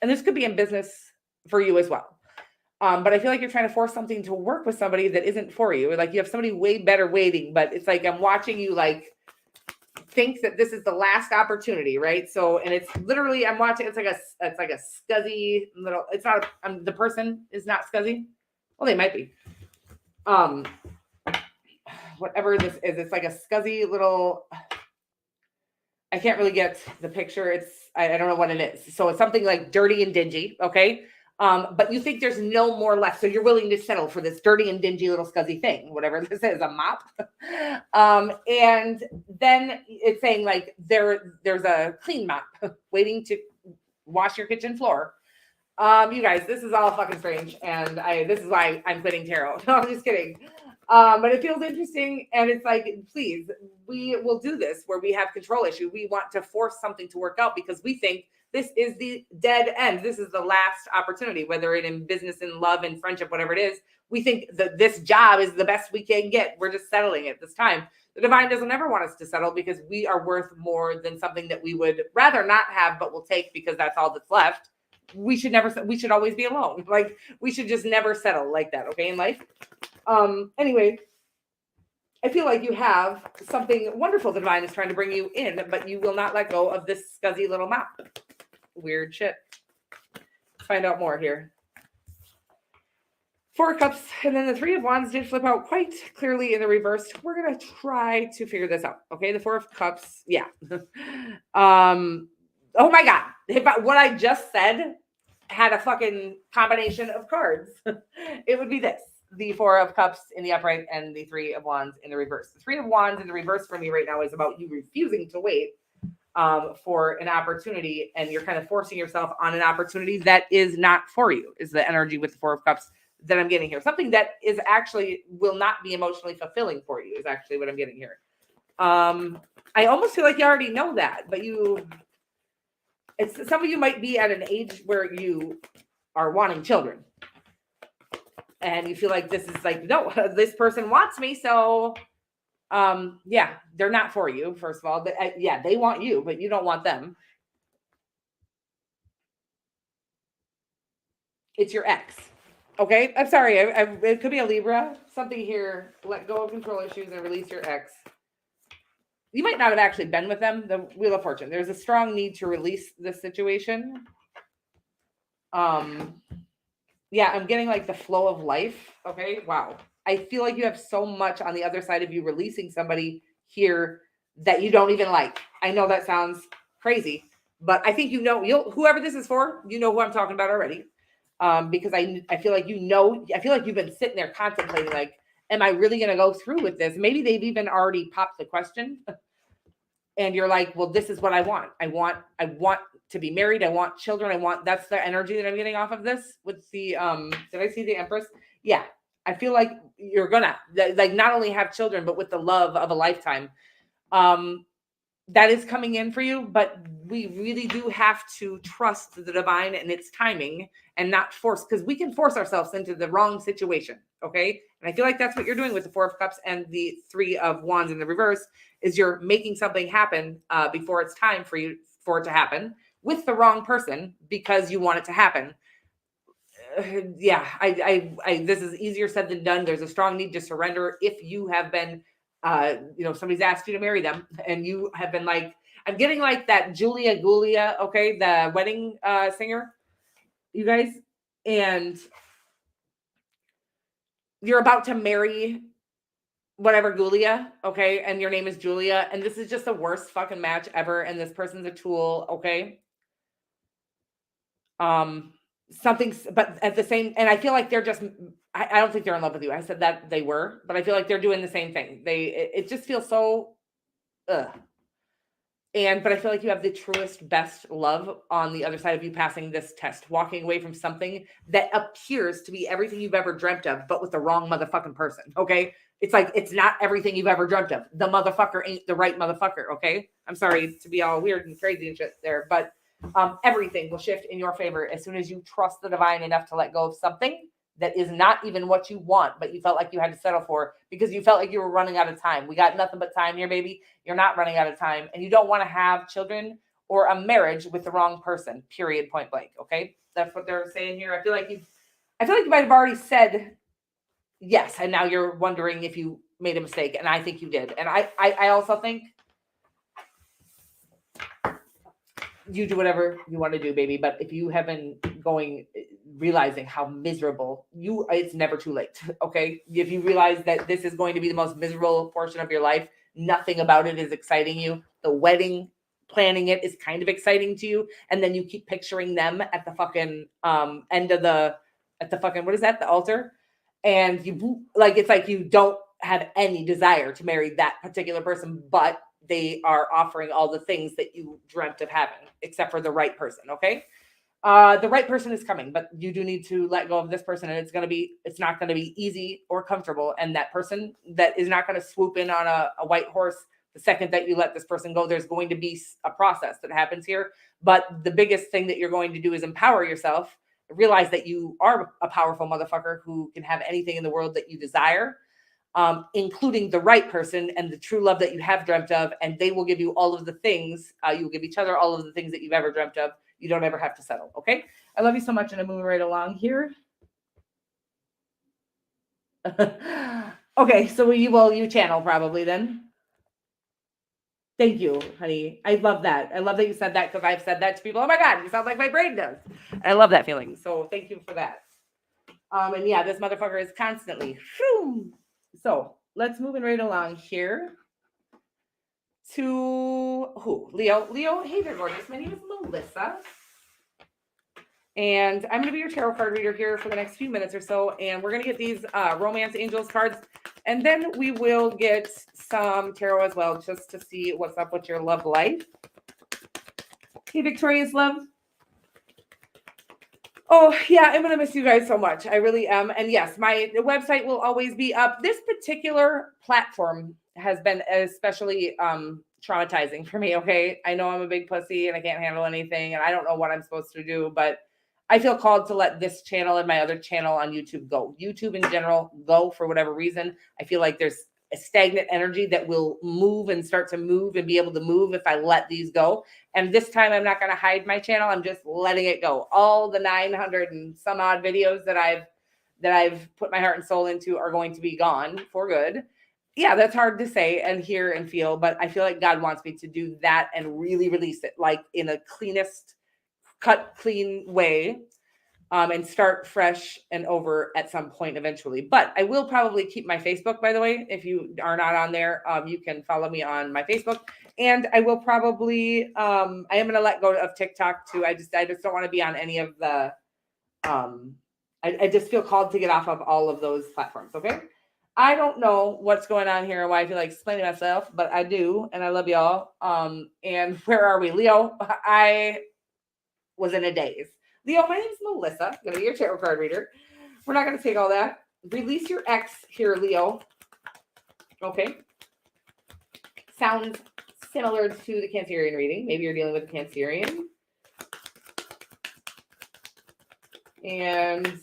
And this could be in business for you as well. But I feel like you're trying to force something to work with somebody that isn't for you. Like you have somebody way better waiting, but it's like, I'm watching you like think that this is the last opportunity, right? So, and it's literally, I'm watching, it's like a scuzzy little, it's not, the person is not scuzzy. Well, they might be. Whatever this is, it's like a scuzzy little, I can't really get the picture. I don't know what it is. So it's something like dirty and dingy. Okay. But you think there's no more left. So you're willing to settle for this dirty and dingy little scuzzy thing, whatever this is, a mop. And then it's saying like, there's a clean mop waiting to wash your kitchen floor. You guys, this is all fucking strange. And this is why I'm quitting tarot. No, I'm just kidding. But it feels interesting. And it's like, please, we will do this where we have control issue. We want to force something to work out because we think this is the dead end. This is the last opportunity, whether it in business, in love, in friendship, whatever it is. We think that this job is the best we can get. We're just settling at this time. The divine doesn't ever want us to settle because we are worth more than something that we would rather not have, but will take because that's all that's left. We should always be alone. Like, we should just never settle like that. Okay. In life. Anyway, I feel like you have something wonderful the divine is trying to bring you in, but you will not let go of this scuzzy little map. Weird shit. Let's find out more here. Four of Cups, and then the Three of Wands did flip out quite clearly in the reverse. We're going to try to figure this out. Okay, the Four of Cups, yeah. Oh my God. If what I just said had a fucking combination of cards, it would be this. The Four of Cups in the upright and the Three of Wands in the reverse. The Three of Wands in the reverse for me right now is about you refusing to wait for an opportunity, and you're kind of forcing yourself on an opportunity that is not for you, is the energy with the Four of Cups that I'm getting here. Something that is actually will not be emotionally fulfilling for you is actually what I'm getting here. I almost feel like you already know that, but some of you might be at an age where you are wanting children. And you feel like this is like, no, this person wants me. So, yeah, they're not for you. First of all, yeah, they want you, but you don't want them. It's your ex. Okay. I'm sorry. It could be a Libra, something here. Let go of control issues and release your ex. You might not have actually been with them. The Wheel of Fortune. There's a strong need to release this situation. Yeah, I'm getting like the flow of life. Okay. Wow. I feel like you have so much on the other side of you releasing somebody here that you don't even like. I know that sounds crazy, but I think whoever this is for, you know who I'm talking about already. Because I feel like I feel like you've been sitting there contemplating, like, am I really going to go through with this? Maybe they've even already popped the question and you're like, well, this is what I want. I want to be married. I want children. That's the energy that I'm getting off of this with the, did I see the Empress? Yeah. I feel like you're gonna like not only have children, but with the love of a lifetime. That is coming in for you, but we really do have to trust the divine and its timing and not force, because we can force ourselves into the wrong situation. Okay. And I feel like that's what you're doing with the Four of Cups and the Three of Wands in the reverse, is you're making something happen before it's time for it to happen with the wrong person because you want it to happen. Yeah, I this is easier said than done. There's a strong need to surrender if you have been somebody's asked you to marry them and you have been like, I'm getting like that Julia Gulia, okay, the wedding singer, you guys, and you're about to marry whatever Gulia, okay, and your name is Julia, and this is just the worst fucking match ever, and this person's a tool, okay. But at the same, and I feel like they're just, I don't think they're in love with you. I said that they were, but I feel like they're doing the same thing. It just feels so, but I feel like you have the truest, best love on the other side of you passing this test, walking away from something that appears to be everything you've ever dreamt of, but with the wrong motherfucking person. Okay. It's like, it's not everything you've ever dreamt of. The motherfucker ain't the right motherfucker. Okay. I'm sorry to be all weird and crazy and shit there, but everything will shift in your favor as soon as you trust the divine enough to let go of something that is not even what you want, but you felt like you had to settle for because you felt like you were running out of time. We got nothing but time here, baby. You're not running out of time, and you don't want to have children or a marriage with the wrong person, period, point blank. Okay. That's what they're saying here. I feel like you might have already said yes, and now you're wondering if you made a mistake, and I think you did. And I also think you do whatever you want to do, baby. But if you have been realizing how miserable it's never too late. Okay. If you realize that this is going to be the most miserable portion of your life, nothing about it is exciting you. The wedding, planning it is kind of exciting to you. And then you keep picturing them at the fucking end of what is that? The altar. And you like, it's like you don't have any desire to marry that particular person, but they are offering all the things that you dreamt of having, except for the right person. Okay. The right person is coming, but you do need to let go of this person, and it's not going to be easy or comfortable. And that person that is not going to swoop in on a white horse the second that you let this person go. There's going to be a process that happens here. But the biggest thing that you're going to do is empower yourself, realize that you are a powerful motherfucker who can have anything in the world that you desire, including the right person and the true love that you have dreamt of. And they will give you all of the things. You will give each other all of the things that you've ever dreamt of. You don't ever have to settle. Okay. I love you so much. And I'm moving right along here. Okay. So you channel probably then. Thank you, honey. I love that. I love that you said that, because I've said that to people. Oh my God, you sound like my brain does. I love that feeling. So thank you for that. And yeah, this motherfucker is constantly. So let's move right along here to who? Leo. Leo, hey there, gorgeous. My name is Melissa. And I'm going to be your tarot card reader here for the next few minutes or so. And we're going to get these Romance Angels cards. And then we will get some tarot as well, just to see what's up with your love life. Hey, Victoria's love. Oh, yeah, I'm going to miss you guys so much. I really am. And yes, my website will always be up. This particular platform has been especially traumatizing for me, okay? I know I'm a big pussy and I can't handle anything, and I don't know what I'm supposed to do, but I feel called to let this channel and my other channel on YouTube go. YouTube in general go for whatever reason. I feel like there's a stagnant energy that will move and start to move and be able to move if I let these go. And this time I'm not going to hide my channel. I'm just letting it go. All the 900 and some odd videos that I've put my heart and soul into are going to be gone for good. Yeah, that's hard to say and hear and feel, but I feel like God wants me to do that and really release it, like in a cleanest, cut clean way, and start fresh and over at some point eventually. But I will probably keep my Facebook, by the way. If you are not on there, you can follow me on my Facebook. And I will probably, I am going to let go of TikTok too. I just don't want to be on any of the, I just feel called to get off of all of those platforms. Okay. I don't know what's going on here and why I feel like explaining myself, but I do. And I love y'all. And where are we? Leo, I was in a daze. Leo, my name is Melissa. I'm going to be your tarot card reader. We're not going to take all that. Release your ex here, Leo. Okay. Sounds similar to the Cancerian reading. Maybe you're dealing with a Cancerian. And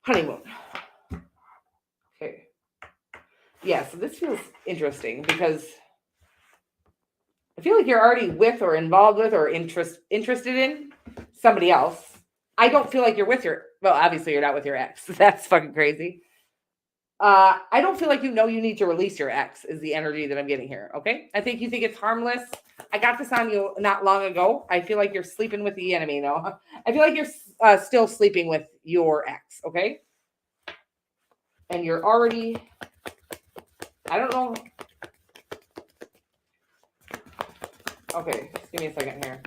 honeymoon. Okay. Yeah, so this feels interesting because I feel like you're already with or involved with or interested in somebody else. I don't feel like you're with obviously you're not with your ex. That's fucking crazy. I don't feel like you need to release your ex is the energy that I'm getting here. Okay. I think you think it's harmless. I got this on you not long ago. I feel like you're sleeping with the enemy. No, I feel like you're still sleeping with your ex. Okay. And you're already, I don't know. Okay, just give me a second here.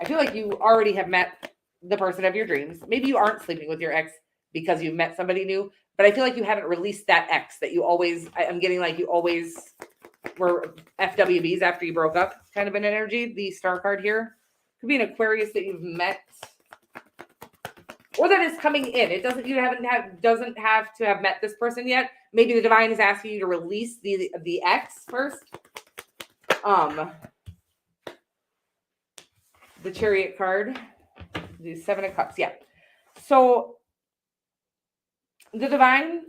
I feel like you already have met the person of your dreams. Maybe you aren't sleeping with your ex because you've met somebody new, but I feel like you haven't released that ex that you always, I'm getting like you always were FWBs after you broke up, kind of an energy. The star card here could be an Aquarius that you've met or that is coming in. It doesn't, doesn't have to have met this person yet. Maybe the divine is asking you to release the ex first. The Chariot card, the 7 of Cups. Yeah. So the divine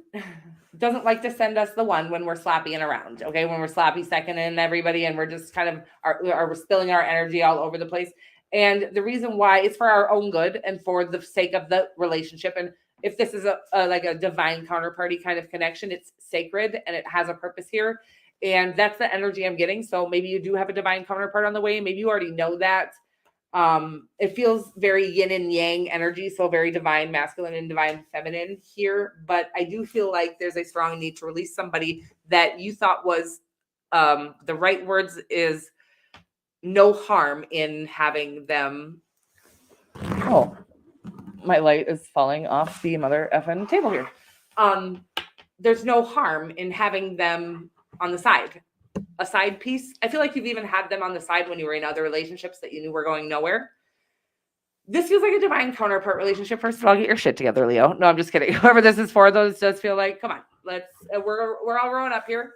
doesn't like to send us the one when we're sloppy and around. Okay. When we're sloppy second in everybody and we're just kind of we're spilling our energy all over the place. And the reason why it's for our own good and for the sake of the relationship. And if this is like a divine counterparty kind of connection, it's sacred and it has a purpose here. And that's the energy I'm getting. So maybe you do have a divine counterpart on the way. Maybe you already know that. It feels very yin and yang energy, so very divine masculine and divine feminine here, but I do feel like there's a strong need to release somebody that you thought was the right words is no harm in having them. Oh, my light is falling off the mother effing table here. There's no harm in having them on the side. a side piece. I feel like you've even had them on the side when you were in other relationships that you knew were going nowhere. This feels like a divine counterpart relationship. First of all, get your shit together, Leo. No, I'm just kidding. Whoever this is for, those does feel like, come on, let's, we're all growing up here.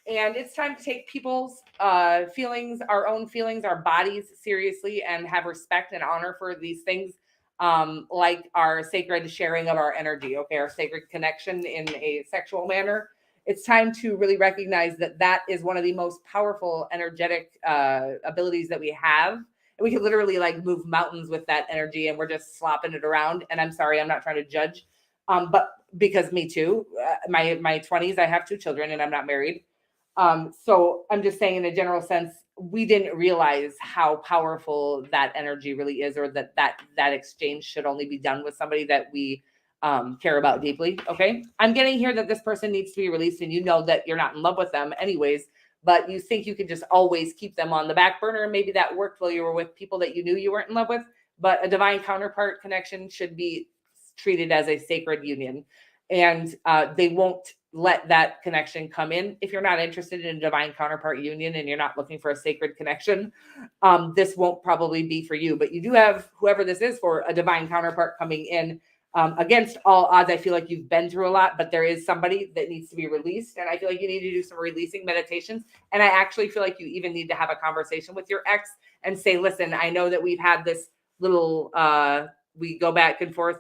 And it's time to take people's feelings, our own feelings, our bodies seriously, and have respect and honor for these things, like our sacred sharing of our energy, okay, our sacred connection in a sexual manner. It's time to really recognize that that is one of the most powerful energetic abilities that we have. And we can literally like move mountains with that energy, and we're just slopping it around. And I'm sorry, I'm not trying to judge, but because me too, my 20s, I have 2 children and I'm not married. So I'm just saying in a general sense, we didn't realize how powerful that energy really is, or that exchange should only be done with somebody that we care about deeply. Okay. I'm getting here that this person needs to be released, and you know that you're not in love with them anyways, but you think you can just always keep them on the back burner. Maybe that worked while you were with people that you knew you weren't in love with, but a divine counterpart connection should be treated as a sacred union. And they won't let that connection come in. If you're not interested in a divine counterpart union and you're not looking for a sacred connection, this won't probably be for you. But you do have, whoever this is for, a divine counterpart coming in. Against all odds, I feel like you've been through a lot, but there is somebody that needs to be released. And I feel like you need to do some releasing meditations. And I actually feel like you even need to have a conversation with your ex and say, listen, I know that we've had this little, we go back and forth.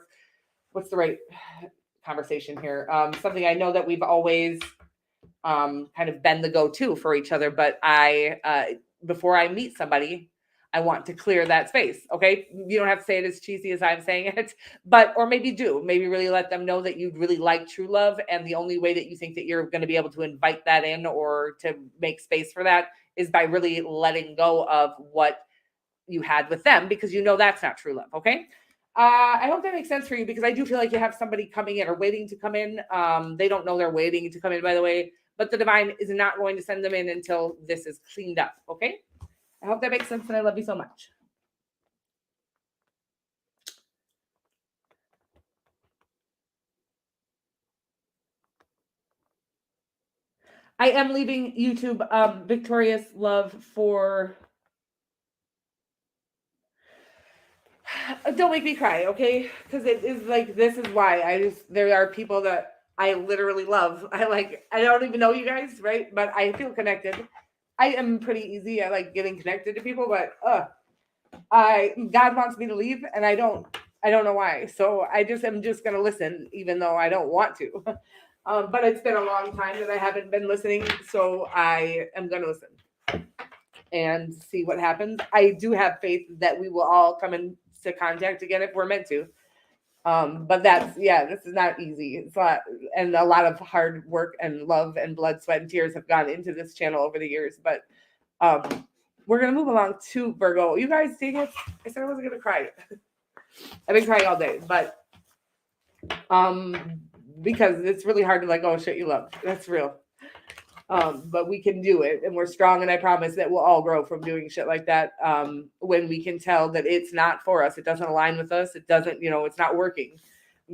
What's the right conversation here? Something I know that we've always kind of been the go-to for each other, but before I meet somebody, I want to clear that space. Okay. You don't have to say it as cheesy as I'm saying it, but, or maybe do, maybe really let them know that you'd really like true love. And the only way that you think that you're going to be able to invite that in or to make space for that is by really letting go of what you had with them, because you know that's not true love. Okay. I hope that makes sense for you, because I do feel like you have somebody coming in or waiting to come in. They don't know they're waiting to come in, by the way, but the divine is not going to send them in until this is cleaned up. Okay. I hope that makes sense, and I love you so much. I am leaving YouTube. Victorious love for... Don't make me cry, okay? Because it is like, this is why there are people that I literally love. I don't even know you guys, right? But I feel connected. I am pretty easy. I like getting connected to people, but God wants me to leave, and I don't know why. So I'm just going to listen, even though I don't want to. But it's been a long time that I haven't been listening. So I am going to listen and see what happens. I do have faith that we will all come into contact again if we're meant to. But this is not easy. It's a lot, and a lot of hard work and love and blood, sweat, and tears have gone into this channel over the years. But we're going to move along to Virgo. You guys, dang it. I said I wasn't going to cry. I've been crying all day, but because it's really hard to let go of shit you love. That's real. But we can do it, and we're strong, and I promise that we'll all grow from doing shit like that. When we can tell that it's not for us, it doesn't align with us, it doesn't, it's not working.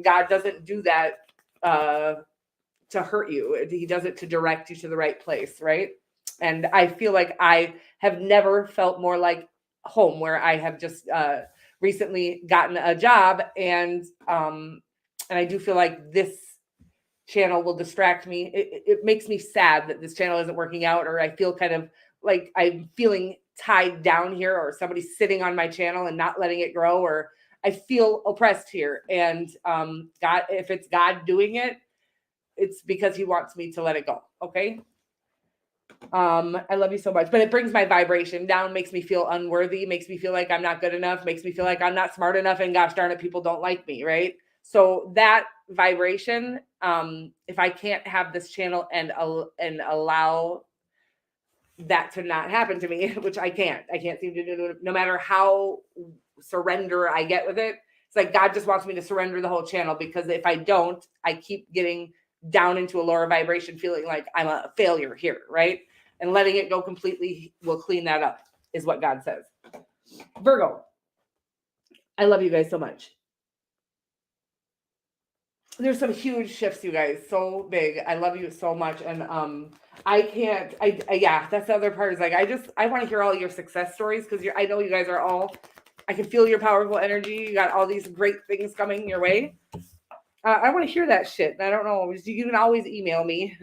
God doesn't do that to hurt you. He does it to direct you to the right place, right? And I feel like I have never felt more like home, where I have just recently gotten a job, and I do feel like this channel will distract me. It makes me sad that this channel isn't working out, or I feel kind of like I'm feeling tied down here, or somebody's sitting on my channel and not letting it grow, or I feel oppressed here. And God, if it's God doing it, it's because he wants me to let it go. Okay. I love you so much, but it brings my vibration down, makes me feel unworthy, makes me feel like I'm not good enough, makes me feel like I'm not smart enough, and gosh darn it, people don't like me, right? So that vibration, if I can't have this channel and allow that to not happen to me, which I can't seem to do, no matter how surrender I get with it. It's like God just wants me to surrender the whole channel, because if I don't, I keep getting down into a lower vibration, feeling like I'm a failure here, right? And letting it go completely will clean that up, is what God says. Virgo, I love you guys so much. there's some huge shifts, you guys, so big. I love you so much. And yeah, that's the other part is like, I want to hear all your success stories because I know you guys are all, I can feel your powerful energy. You got all these great things coming your way. I want to hear that shit. I don't know. You can always email me.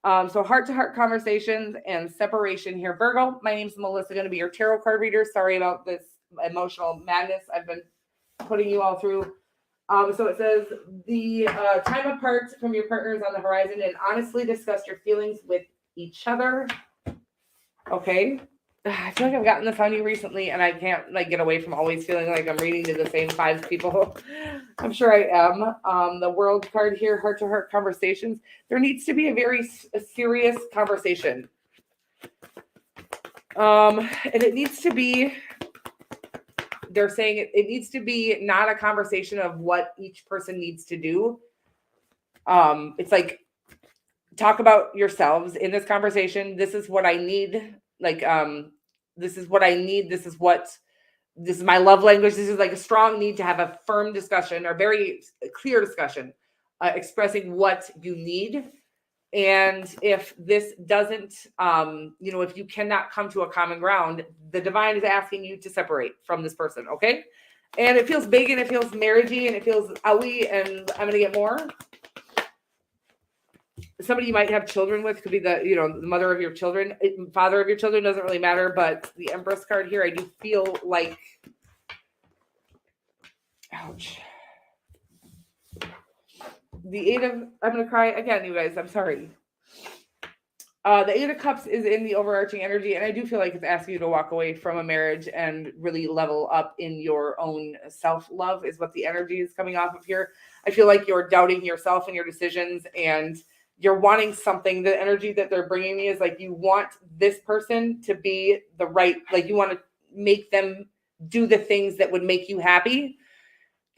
So heart-to-heart conversations and separation here. Virgo, my name's Melissa, going to be your tarot card reader. Sorry about this emotional madness I've been putting you all through. So it says the time apart from your partner is on the horizon and honestly discuss your feelings with each other. Okay. I feel like I've gotten this on you recently and I can't like get away from always feeling like I'm reading to the same 5 people. I'm sure I am. The world card here, heart-to-heart conversations. There needs to be a very serious conversation. And it needs to be, they're saying it needs to be not a conversation of what each person needs to do. It's like, talk about yourselves in this conversation. This is what I need. Like, this is what I need. This is my love language. This is like a strong need to have a firm discussion or very clear discussion, expressing what you need. And if this doesn't, if you cannot come to a common ground, the divine is asking you to separate from this person. Okay. And it feels big and it feels marriagey and it feels owie, and I'm going to get more. Somebody you might have children with could be the mother of your children, father of your children, doesn't really matter. But the Empress card here, I do feel like, ouch. The I'm going to cry again, you guys. I'm sorry. The 8 of Cups is in the overarching energy, and I do feel like it's asking you to walk away from a marriage and really level up in your own self-love is what the energy is coming off of here. I feel like you're doubting yourself and your decisions, and you're wanting something. The energy that they're bringing me is like you want this person to be the right, like you want to make them do the things that would make you happy.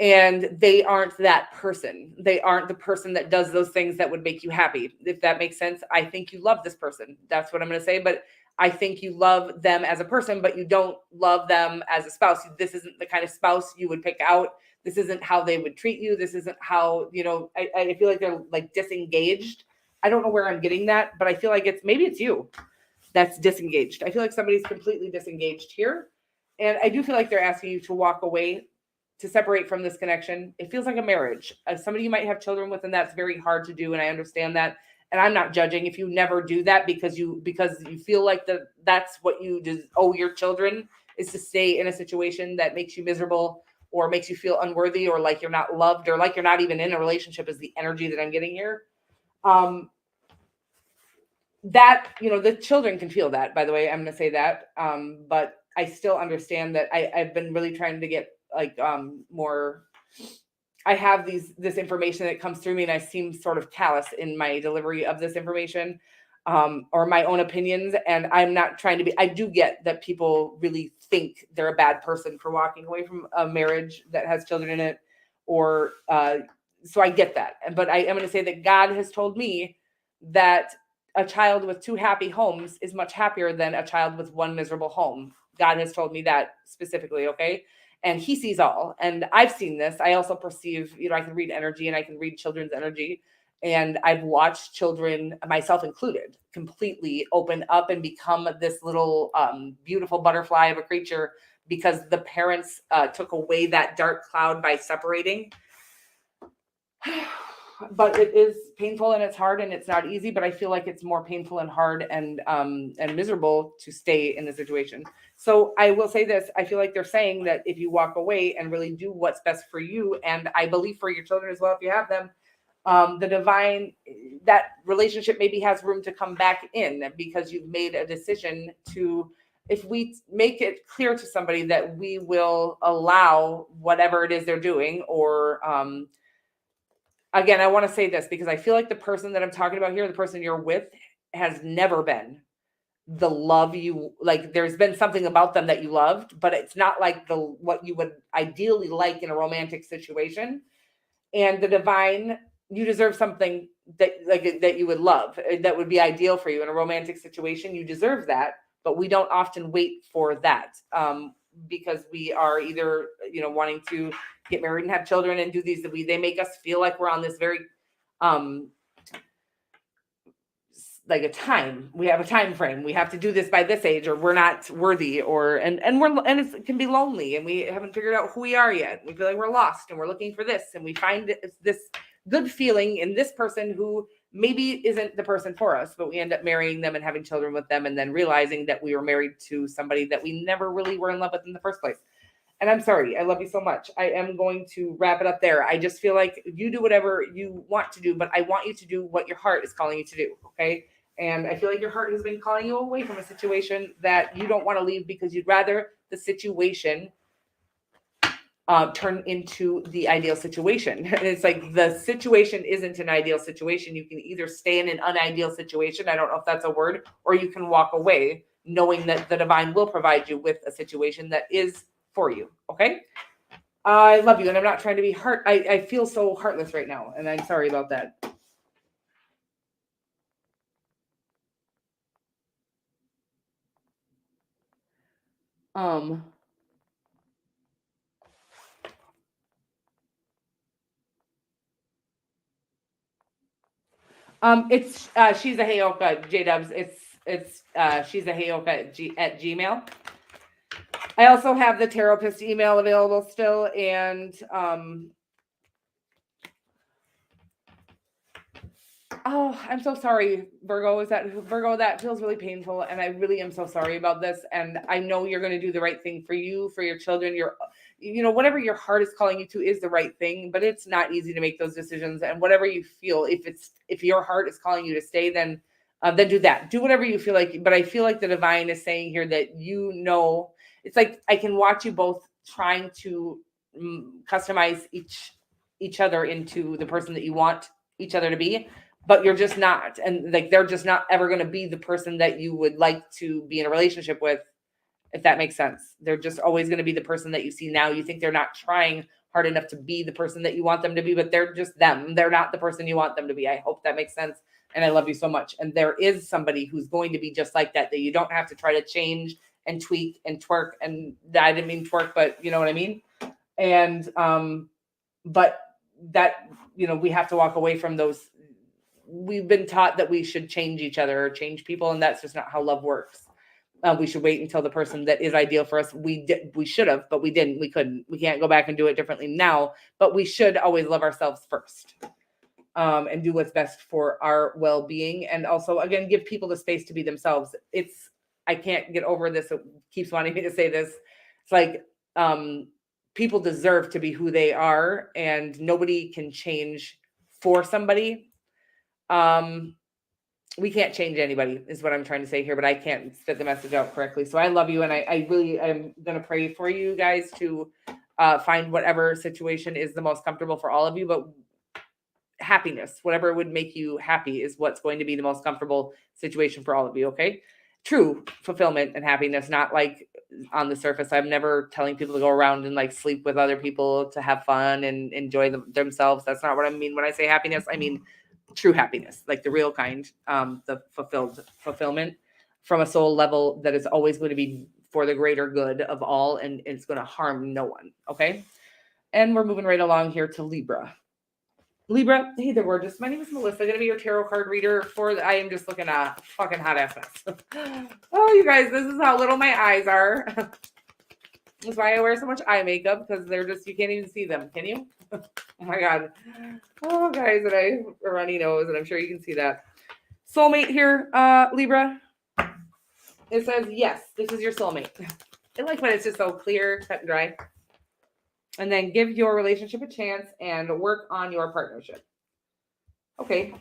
And they aren't that person. They aren't the person that does those things that would make you happy. If that makes sense. I think you love this person. That's what I'm going to say. But I think you love them as a person, but you don't love them as a spouse. This isn't the kind of spouse you would pick out. This isn't how they would treat you. This isn't how, I feel like they're like disengaged. I don't know where I'm getting that, but I feel like maybe it's you that's disengaged. I feel like somebody's completely disengaged here. And I do feel like they're asking you to walk away, to separate from this connection. It feels like a marriage. Somebody you might have children with, and that's very hard to do. And I understand that. And I'm not judging if you never do that because you feel like that's what you just owe your children, is to stay in a situation that makes you miserable or makes you feel unworthy or like you're not loved or like you're not even in a relationship, is the energy that I'm getting here. That, the children can feel that, by the way. I'm going to say that. But I still understand that I've been really trying to get more. I have this information that comes through me and I seem sort of callous in my delivery of this information, or my own opinions. And I'm not trying to be, I do get that people really think they're a bad person for walking away from a marriage that has children in it, or, so I get that. But I am going to say that God has told me that a child with 2 happy homes is much happier than a child with 1 miserable home. God has told me that specifically. Okay. And he sees all. And I've seen this. I also perceive, I can read energy and I can read children's energy. And I've watched children, myself included, completely open up and become this little beautiful butterfly of a creature because the parents took away that dark cloud by separating. But it is painful and it's hard and it's not easy, but I feel like it's more painful and hard and miserable to stay in the situation. So I will say this, I feel like they're saying that if you walk away and really do what's best for you, and I believe for your children as well, if you have them, the divine, that relationship maybe has room to come back in because you've made a decision to, if we make it clear to somebody that we will allow whatever it is they're doing, or again, I want to say this because I feel like the person that I'm talking about here, the person you're with, has never been the love you like. There's been something about them that you loved, but it's not like what you would ideally like in a romantic situation. And the divine, you deserve something that you would love, that would be ideal for you in a romantic situation. You deserve that, but we don't often wait for that. because we are either, wanting to get married and have children and do these, they make us feel like we're on this very, like we have a time frame. We have to do this by this age, or we're not worthy, and it can be lonely, and we haven't figured out who we are yet. We feel like we're lost, and we're looking for this, and we find this good feeling in this person who maybe isn't the person for us, but we end up marrying them and having children with them, and then realizing that we were married to somebody that we never really were in love with in the first place. And I'm sorry, I love you so much. I am going to wrap it up there. I just feel like you do whatever you want to do, but I want you to do what your heart is calling you to do, okay? And I feel like your heart has been calling you away from a situation that you don't want to leave, because you'd rather the situation turn into the ideal situation. And it's like, the situation isn't an ideal situation. You can either stay in an unideal situation, I don't know if that's a word, or you can walk away knowing that the divine will provide you with a situation that is for you. Okay. I love you. And I'm not trying to be I feel so heartless right now, and I'm sorry about that. It's she's a Heyoka, J-Dubs. She's a Heyoka at Gmail. I also have the therapist email available still, and oh, I'm so sorry, Virgo. Is that Virgo? That feels really painful, and I really am so sorry about this. And I know you're going to do the right thing for you, for your children. Whatever your heart is calling you to is the right thing, but it's not easy to make those decisions. And whatever you feel, if your heart is calling you to stay, then do that. Do whatever you feel like. But I feel like the divine is saying here that it's like I can watch you both trying to customize each other into the person that you want each other to be, but you're just not. And like, they're just not ever going to be the person that you would like to be in a relationship with, if that makes sense. They're just always going to be the person that you see now. You think they're not trying hard enough to be the person that you want them to be, but they're just them. They're not the person you want them to be. I hope that makes sense. And I love you so much. And there is somebody who's going to be just like that you don't have to try to change and tweak and twerk. And I didn't mean twerk, but you know what I mean? And, but that, we have to walk away from those. We've been taught that we should change each other or change people, and that's just not how love works. We should wait until the person that is ideal for us. We should have, but we didn't. We couldn't. We can't go back and do it differently now. But we should always love ourselves first, and do what's best for our well-being. And also, again, give people the space to be themselves. I can't get over this. It keeps wanting me to say this. It's like people deserve to be who they are, and nobody can change for somebody. We can't change anybody is what I'm trying to say here, but I can't spit the message out correctly. So I love you. And I really am going to pray for you guys to find whatever situation is the most comfortable for all of you, but happiness, whatever would make you happy, is what's going to be the most comfortable situation for all of you. Okay. True fulfillment and happiness, not like on the surface. I'm never telling people to go around and like sleep with other people to have fun and enjoy themselves. That's not what I mean. When I say happiness, I mean true happiness, like the real kind, the fulfillment from a soul level that is always going to be for the greater good of all, and it's going to harm no one. Okay. And we're moving right along here to Libra. Libra, hey there, gorgeous. My name is Melissa. I'm going to be your tarot card reader I am just looking at fucking hot ass mess. Oh, you guys, this is how little my eyes are. That's why I wear so much eye makeup, because you can't even see them. Can you? Oh my God. Oh, guys, and I have a runny nose, and I'm sure you can see that. Soulmate here, Libra. It says, yes, this is your soulmate. I like when it's just so clear, cut and dry. And then give your relationship a chance and work on your partnership. Okay.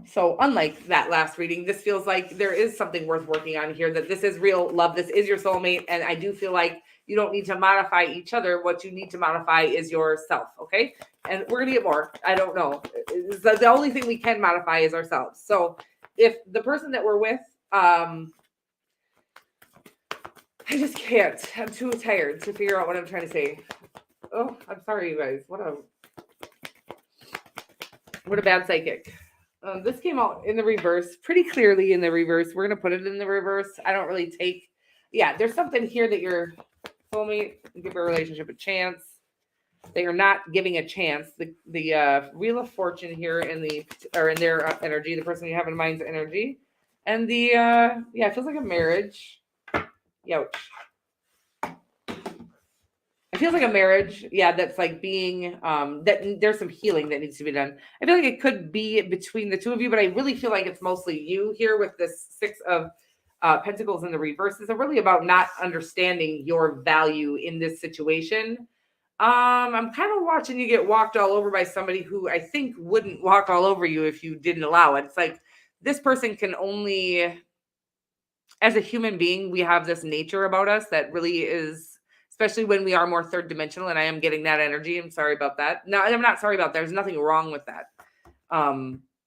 So unlike that last reading, this feels like there is something worth working on here, that this is real love. This is your soulmate. And I do feel like you don't need to modify each other. What you need to modify is yourself. Okay. And we're going to get more. I don't know. The only thing we can modify is ourselves. So if the person that we're with, I just can't. I'm too tired to figure out what I'm trying to say. Oh, I'm sorry, you guys. What a bad psychic. This came out in the reverse, pretty clearly in the reverse. We're going to put it in the reverse. I don't really take, yeah, there's something here that you're soulmate, give a relationship a chance. They are not giving a chance. The Wheel of Fortune here in their energy, the person you have in mind's energy, and the it feels like a marriage. Youch. It feels like a marriage, yeah, that's like being that there's some healing that needs to be done. I feel like it could be between the two of you, but I really feel like it's mostly you here with this Six of Pentacles in the reverse. It's really about not understanding your value in this situation. I'm kind of watching you get walked all over by somebody who I think wouldn't walk all over you if you didn't allow it. It's like this person can only, as a human being, we have this nature about us that really is, especially when we are more third dimensional, and I am getting that energy. I'm sorry about that. No, I'm not sorry about that. There's nothing wrong with that.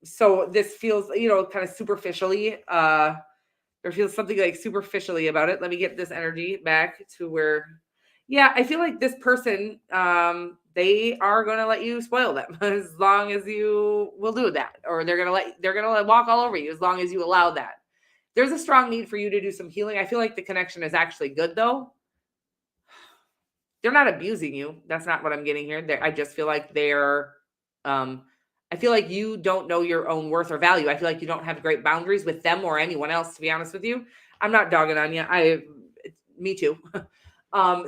So this feels, kind of superficially, there feels something like superficially about it. Let me get this energy back to where, yeah, I feel like this person, they are going to let you spoil them as long as you will do that, or they're going to walk all over you as long as you allow that. There's a strong need for you to do some healing. I feel like the connection is actually good though. They're not abusing you. That's not what I'm getting here. I just feel like they're, I feel like you don't know your own worth or value. I feel like you don't have great boundaries with them or anyone else, to be honest with you. I'm not dogging on you. Me too.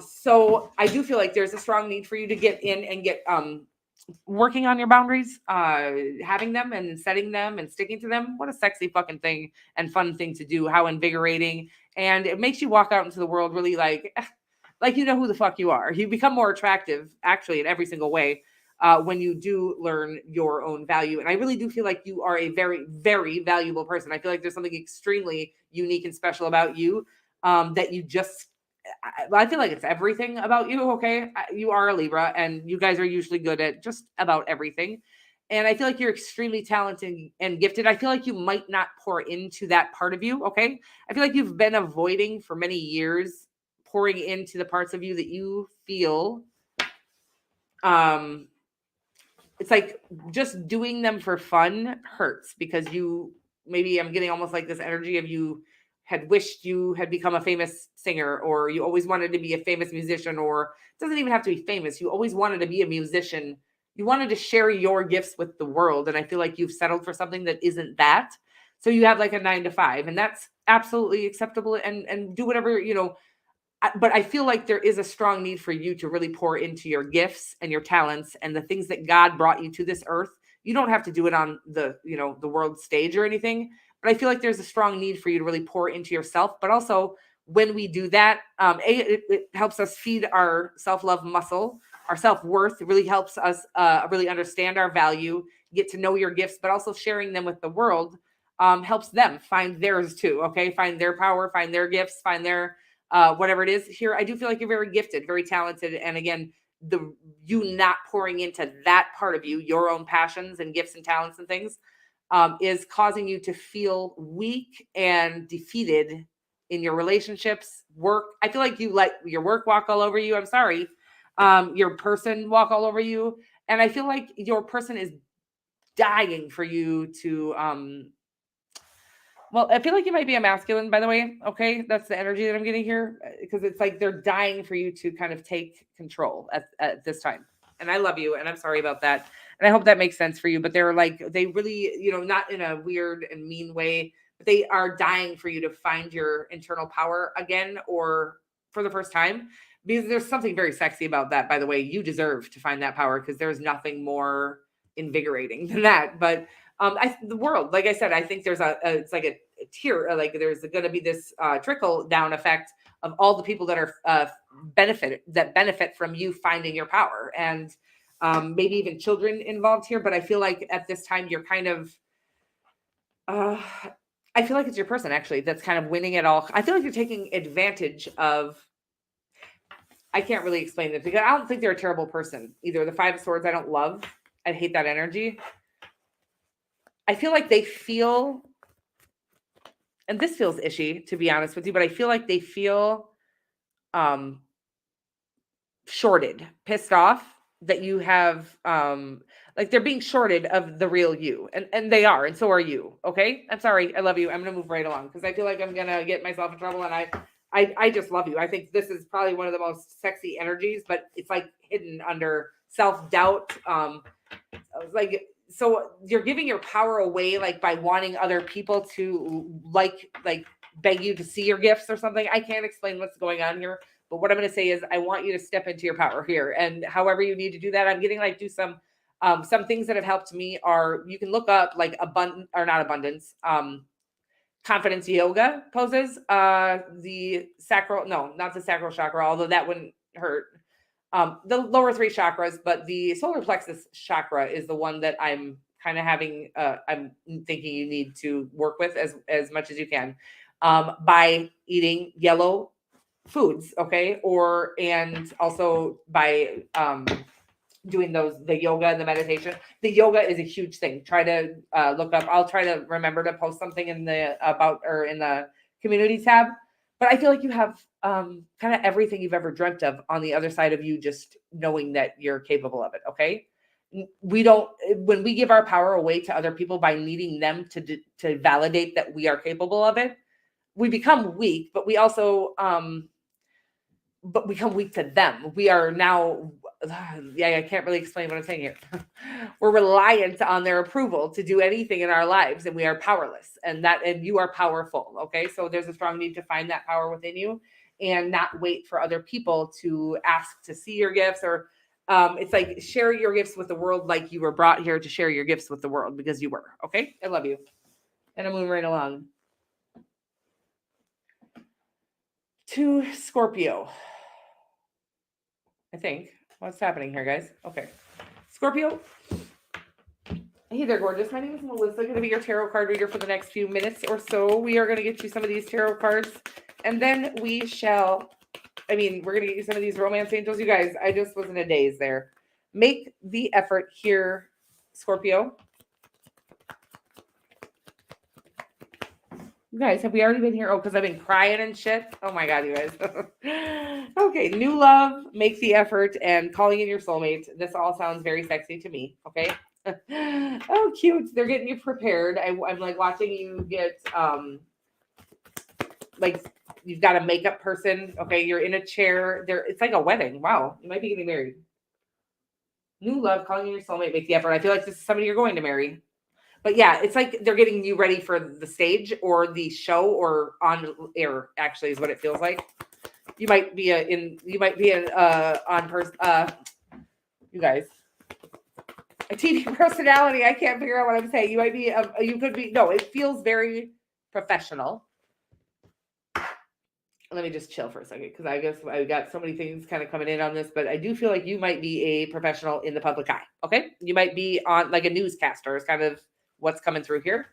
So I do feel like there's a strong need for you to get in and get, working on your boundaries, having them and setting them and sticking to them. What a sexy fucking thing and fun thing to do. How invigorating. And it makes you walk out into the world really like you know who the fuck you are. You become more attractive actually in every single way when you do learn your own value. And I really do feel like you are a very, very valuable person. I feel like there's something extremely unique and special about you that you just, I feel like it's everything about you. Okay. You are a Libra and you guys are usually good at just about everything. And I feel like you're extremely talented and gifted. I feel like you might not pour into that part of you. Okay. I feel like you've been avoiding for many years pouring into the parts of you that you feel, it's like just doing them for fun hurts because maybe I'm getting almost like this energy of you had wished you had become a famous singer, or you always wanted to be a famous musician, or it doesn't even have to be famous. You always wanted to be a musician. You wanted to share your gifts with the world. And I feel like you've settled for something that isn't that. So you have like a 9 to 5, and that's absolutely acceptable, and do whatever, but I feel like there is a strong need for you to really pour into your gifts and your talents and the things that God brought you to this earth. You don't have to do it on the world stage or anything, but I feel like there's a strong need for you to really pour into yourself. But also when we do that, it helps us feed our self-love muscle, our self-worth. It really helps us really understand our value, get to know your gifts, but also sharing them with the world helps them find theirs too. Okay. Find their power, find their gifts, find their, whatever it is here. I do feel like you're very gifted, very talented. And again, you not pouring into that part of you, your own passions and gifts and talents and things, is causing you to feel weak and defeated in your relationships, work. I feel like you let your work walk all over you. I'm sorry. Your person walk all over you. And I feel like your person is dying for you to, well, I feel like you might be a masculine, by the way. Okay. That's the energy that I'm getting here, because it's like they're dying for you to kind of take control at this time. And I love you, and I'm sorry about that. And I hope that makes sense for you. But they're like, they really, not in a weird and mean way, but they are dying for you to find your internal power again, or for the first time, because there's something very sexy about that, by the way. You deserve to find that power, because there's nothing more invigorating than that. But the world, like I said, I think there's it's like a tier, like there's going to be this trickle down effect of all the people that are benefit from you finding your power, and maybe even children involved here. But I feel like at this time you're kind of, I feel like it's your person actually that's kind of winning it all. I feel like you're taking advantage of. I can't really explain this because I don't think they're a terrible person either. The 5 of Swords, I don't love. I hate that energy. I feel like they feel, and this feels ishy, to be honest with you, but I feel like they feel shorted, pissed off that you have, like they're being shorted of the real you, and they are, and so are you. Okay. I'm sorry. I love you. I'm going to move right along because I feel like I'm going to get myself in trouble, and I just love you. I think this is probably one of the most sexy energies, but it's like hidden under self-doubt. Like, so you're giving your power away, like by wanting other people to like beg you to see your gifts or something. I can't explain what's going on here, but what I'm going to say is I want you to step into your power here, and however you need to do that, I'm getting like do some things that have helped me are you can look up like abundant or not abundance, confidence yoga poses, the sacral, no, not the sacral chakra, although that wouldn't hurt. The lower three chakras, but the solar plexus chakra is the one that I'm kind of having, I'm thinking you need to work with as much as you can, by eating yellow foods. Okay. And also by, doing the yoga and the meditation. The yoga is a huge thing. Try to look up. I'll try to remember to post something in the about or in the community tab. But I feel like you have kind of everything you've ever dreamt of on the other side of you, just knowing that you're capable of it. Okay. We don't, when we give our power away to other people by needing them to validate that we are capable of it, we become weak, but we also, become weak to them. We are now, yeah, I can't really explain what I'm saying here. We're reliant on their approval to do anything in our lives, and we are powerless. And you are powerful. Okay. So there's a strong need to find that power within you and not wait for other people to ask to see your gifts, or it's like share your gifts with the world, like you were brought here to share your gifts with the world because you were. Okay. I love you. And I'm moving right along to Scorpio. I think. What's happening here, guys? Okay. Scorpio. Hey there, gorgeous. My name is Melissa. I'm going to be your tarot card reader for the next few minutes or so. We are going to get you some of these tarot cards, and then we're going to get you some of these romance angels. You guys, I just was in a daze there. Make the effort here, Scorpio. You guys, have we already been here? Oh, because I've been crying and shit. Oh my God, you guys. Okay, new love, make the effort, and calling in your soulmate. This all sounds very sexy to me. Okay. Oh, cute. They're getting you prepared. I'm like watching you get like you've got a makeup person. Okay, you're in a chair. It's like a wedding. Wow, you might be getting married. New love, calling in your soulmate, make the effort. I feel like this is somebody you're going to marry. But yeah, it's like they're getting you ready for the stage or the show or on air, actually, is what it feels like. You might be on person, you guys, a TV personality. I can't figure out what I'm saying. You might be, you could be, no, it feels very professional. Let me just chill for a second, because I guess I got so many things kind of coming in on this, but I do feel like you might be a professional in the public eye. Okay. You might be on like a newscaster is kind of what's coming through here,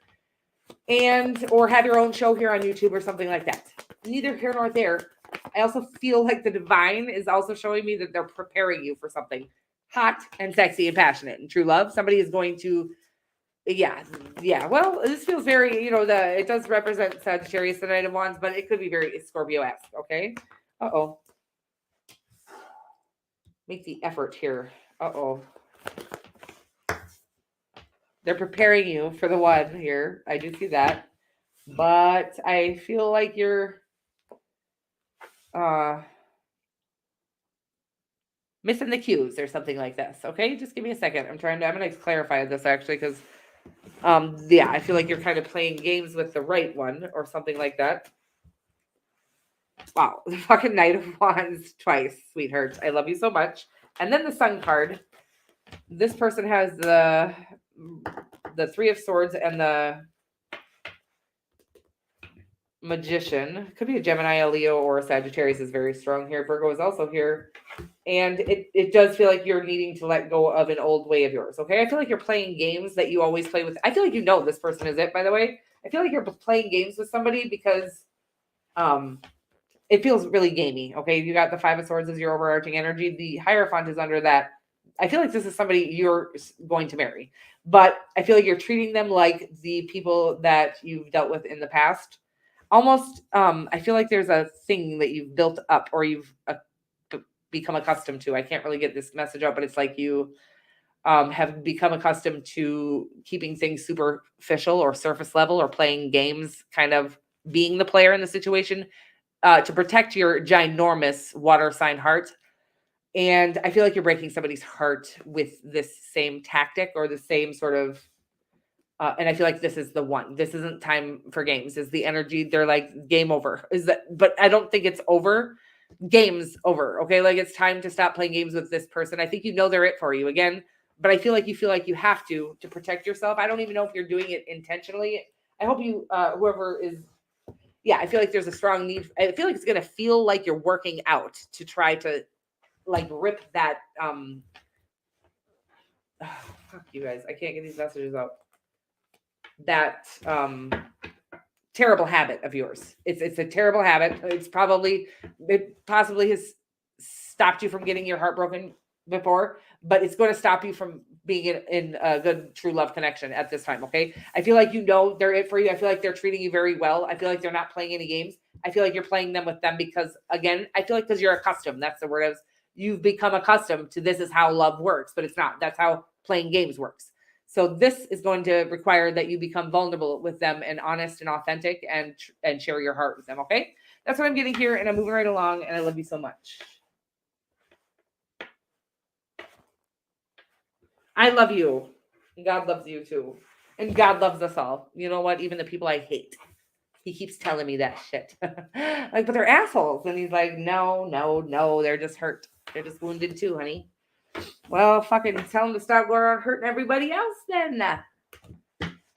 or have your own show here on YouTube or something like that. Neither here nor there. I also feel like the divine is also showing me that they're preparing you for something hot and sexy and passionate and true love. Somebody is going to, yeah. Well, this feels very, it does represent Sagittarius, the Knight of Wands, but it could be very Scorpio-esque. Okay. Uh-oh. Make the effort here. Uh-oh. They're preparing you for the one here. I do see that. But I feel like you're missing the cues or something like this. Okay, just give me a second. I'm going to clarify this actually, because I feel like you're kind of playing games with the right one or something like that. Wow, the fucking Knight of Wands twice, sweetheart. I love you so much. And then the Sun card. This person has the Three of Swords and the Magician. Could be a Gemini, a Leo, or a Sagittarius is very strong here. Virgo is also here. And it does feel like you're needing to let go of an old way of yours. Okay. I feel like you're playing games that you always play with. I feel like this person is it, by the way. I feel like you're playing games with somebody because it feels really gamey. Okay. You got the Five of Swords as your overarching energy. The Hierophant is under that. I feel like this is somebody you're going to marry, but I feel like you're treating them like the people that you've dealt with in the past. Almost, I feel like there's a thing that you've built up or you've become accustomed to. I can't really get this message out, but it's like you have become accustomed to keeping things superficial or surface level or playing games, kind of being the player in the situation to protect your ginormous water sign heart. And I feel like you're breaking somebody's heart with this same tactic or the same sort of, and I feel like this is the one. This isn't time for games. Is the energy? They're like game over. Is that? But I don't think it's over. Game's over. Okay, like it's time to stop playing games with this person. I think you know they're it for you again, but I feel like you have to protect yourself. I don't even know if you're doing it intentionally. I hope you, whoever is, yeah. I feel like there's a strong need. I feel like it's gonna feel like you're working out to try to like rip that. Fuck you guys. I can't get these messages out. That terrible habit of yours. It's a terrible habit. It possibly has stopped you from getting your heart broken before, but it's going to stop you from being in a good true love connection at this time. Okay. I feel like you know they're it for you. I feel like they're treating you very well. I feel like they're not playing any games. I feel like you're playing them with them because again, I feel like because you're accustomed. That's the word. You've become accustomed to this is how love works, but it's not. That's how playing games works. So this is going to require that you become vulnerable with them and honest and authentic and share your heart with them. Okay. That's what I'm getting here. And I'm moving right along. And I love you so much. I love you. And God loves you too. And God loves us all. You know what? Even the people I hate. He keeps telling me that shit. Like, but they're assholes. And he's like, no. They're just hurt. They're just wounded too, honey. Well, fucking tell them to stop going around hurting everybody else then.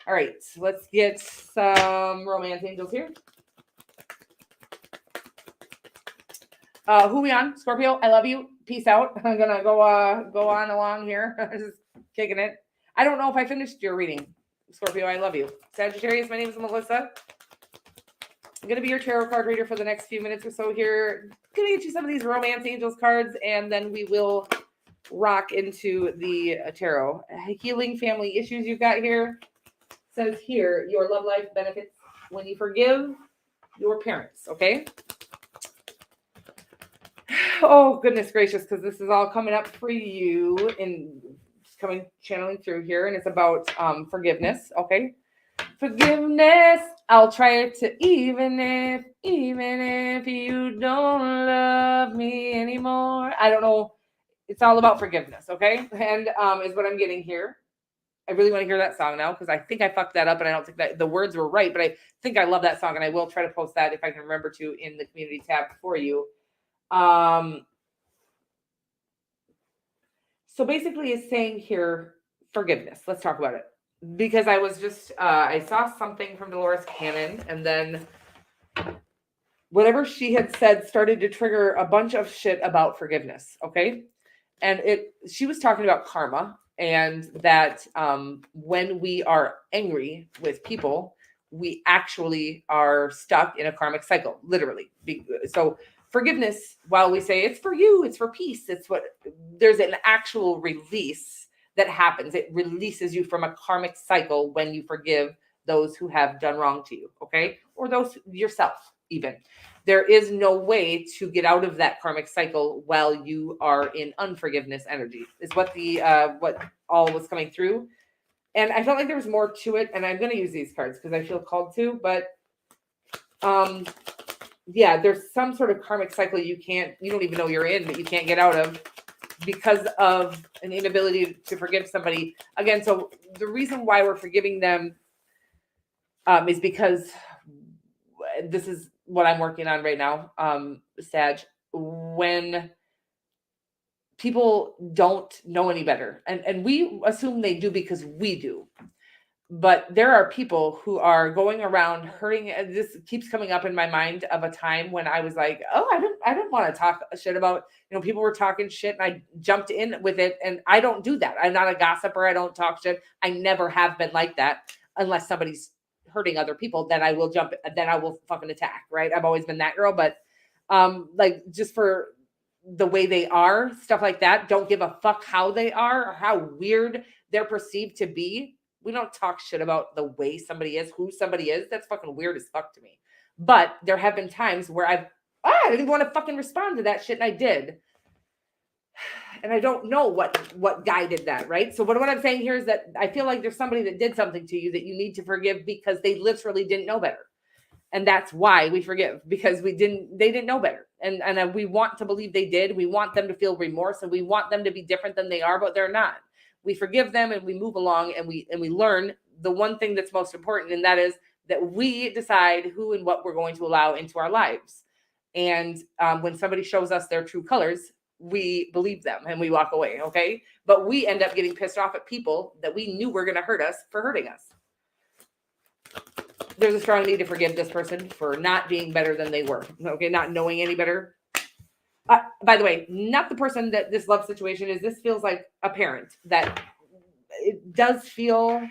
All right, let's get some romance angels here. Who we on? Scorpio, I love you. Peace out. I'm gonna go on along here. Just kicking it. I don't know if I finished your reading. Scorpio, I love you. Sagittarius, my name is Melissa. I'm gonna be your tarot card reader for the next few minutes or so here. I'm gonna get you some of these romance angels cards, and then we will rock into the tarot. Healing family issues you've got here. Says here, your love life benefits when you forgive your parents, okay? Oh, goodness gracious, because this is all coming up for you and channeling through here, and it's about forgiveness, okay? Forgiveness, I'll try to even if you don't love me anymore. I don't know. It's all about forgiveness, okay? And is what I'm getting here. I really want to hear that song now because I think I fucked that up and I don't think that the words were right, but I think I love that song and I will try to post that if I can remember to in the community tab for you. So basically it's saying here, forgiveness. Let's talk about it. Because I was just, I saw something from Dolores Cannon and then whatever she had said started to trigger a bunch of shit about forgiveness, okay? And she was talking about karma and that when we are angry with people, we actually are stuck in a karmic cycle, literally. So forgiveness, while we say it's for you, it's for peace, there's an actual release that happens. It releases you from a karmic cycle when you forgive those who have done wrong to you, okay? Or those yourself even. There is no way to get out of that karmic cycle while you are in unforgiveness energy is what what all was coming through. And I felt like there was more to it. And I'm going to use these cards because I feel called to, but yeah, there's some sort of karmic cycle you don't even know you're in, but you can't get out of because of an inability to forgive somebody. Again, so the reason why we're forgiving them is because this is what I'm working on right now, Sag, when people don't know any better. And we assume they do because we do. But there are people who are going around hurting. And this keeps coming up in my mind of a time when I was like, oh, I don't want to talk shit about, people were talking shit and I jumped in with it. And I don't do that. I'm not a gossiper. I don't talk shit. I never have been like that unless somebody's hurting other people, then I will fucking attack, right? I've always been that girl, but like just for the way they are, stuff like that, don't give a fuck how they are or how weird they're perceived to be. We don't talk shit about the way somebody is, who somebody is. That's fucking weird as fuck to me. But there have been times where I didn't want to fucking respond to that shit and I did. And I don't know what guided that, right? So what I'm saying here is that I feel like there's somebody that did something to you that you need to forgive because they literally didn't know better. And that's why we forgive, because they didn't know better. And we want to believe they did. We want them to feel remorse, and we want them to be different than they are, but they're not. We forgive them and we move along, and we learn the one thing that's most important, and that is that we decide who and what we're going to allow into our lives. And when somebody shows us their true colors, we believe them and we walk away. Okay. But we end up getting pissed off at people that we knew were going to hurt us for hurting us. There's a strong need to forgive this person for not being better than they were. Okay. Not knowing any better. By the way, not the person that this love situation is. This feels like a parent that it does feel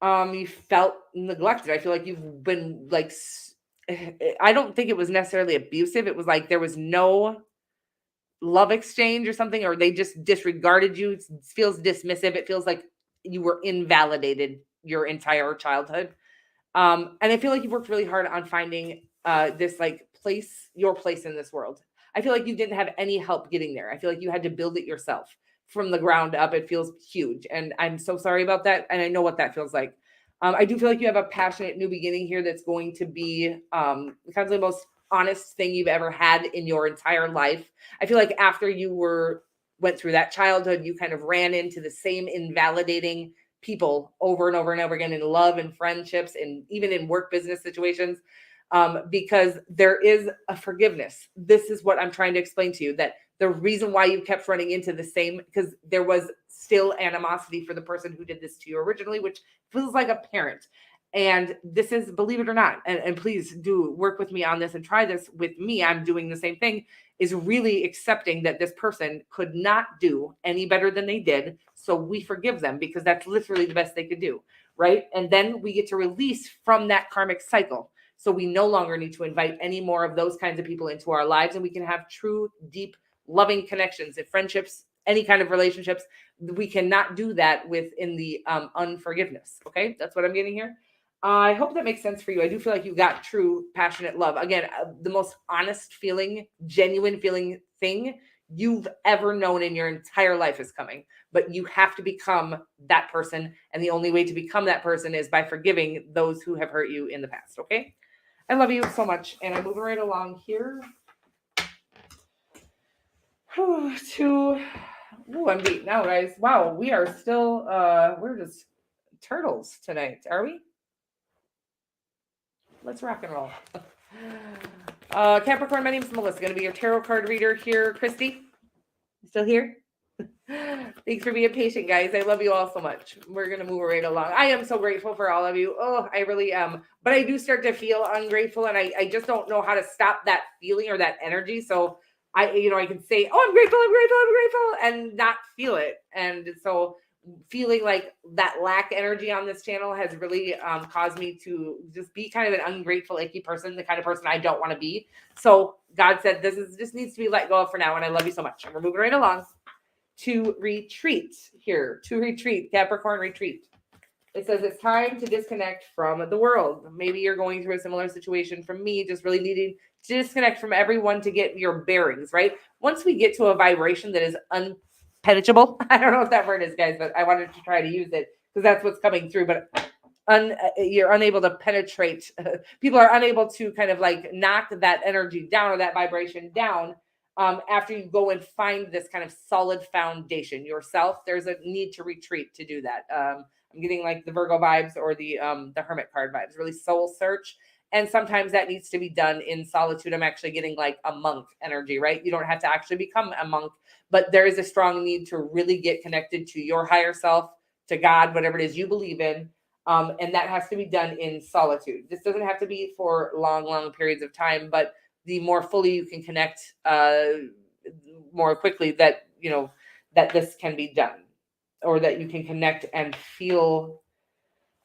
you felt neglected. I feel like you've been like, I don't think it was necessarily abusive. It was like there was no love exchange or something, or they just disregarded you. It feels dismissive. It feels like you were invalidated your entire childhood. And I feel like you've worked really hard on finding this like your place in this world. I feel like you didn't have any help getting there. I feel like you had to build it yourself from the ground up. It feels huge. And I'm so sorry about that. And I know what that feels like. I do feel like you have a passionate new beginning here that's going to be kind of the most honest thing you've ever had in your entire life. I feel like after you went through that childhood, you kind of ran into the same invalidating people over and over and over again in love and friendships and even in work business situations, because there is a forgiveness. This is what I'm trying to explain to you, that the reason why you kept running into the same, because there was still animosity for the person who did this to you originally, which feels like a parent. And this is, believe it or not, and please do work with me on this and try this with me. I'm doing the same thing, is really accepting that this person could not do any better than they did. So we forgive them because that's literally the best they could do. Right. And then we get to release from that karmic cycle. So we no longer need to invite any more of those kinds of people into our lives. And we can have true, deep, loving connections and friendships, any kind of relationships. We cannot do that within the unforgiveness. Okay. That's what I'm getting here. I hope that makes sense for you. I do feel like you got true, passionate love. Again, the most honest feeling, genuine feeling thing you've ever known in your entire life is coming. But you have to become that person. And the only way to become that person is by forgiving those who have hurt you in the past. Okay. I love you so much. And I'm moving right along here to, I'm beat now, guys. Wow. We are still, we're just turtles tonight. Are we? Let's rock and roll. Capricorn, my name is Melissa. Going to be your tarot card reader here. Christy, you still here? Thanks for being patient, guys. I love you all so much. We're going to move right along. I am so grateful for all of you. Oh, I really am. But I do start to feel ungrateful, and I just don't know how to stop that feeling or that energy. So I can say, oh, I'm grateful, and not feel it. And so feeling like that lack energy on this channel has really caused me to just be kind of an ungrateful, icky person, the kind of person I don't want to be. So God said, just needs to be let go of for now. And I love you so much. And we're moving right along to retreat here, Capricorn retreat. It says it's time to disconnect from the world. Maybe you're going through a similar situation from me, just really needing to disconnect from everyone to get your bearings, right? Once we get to a vibration that is unpenetrable, I don't know what that word is, guys, but I wanted to try to use it because that's what's coming through. But you're unable to penetrate. People are unable to kind of like knock that energy down or that vibration down. After you go and find this kind of solid foundation yourself, there's a need to retreat to do that. I'm getting like the Virgo vibes or the Hermit card vibes, really soul search. And sometimes that needs to be done in solitude. I'm actually getting like a monk energy, right? You don't have to actually become a monk, but there is a strong need to really get connected to your higher self, to God, whatever it is you believe in. And that has to be done in solitude. This doesn't have to be for long periods of time, but the more fully you can connect more quickly that this can be done, or that you can connect and feel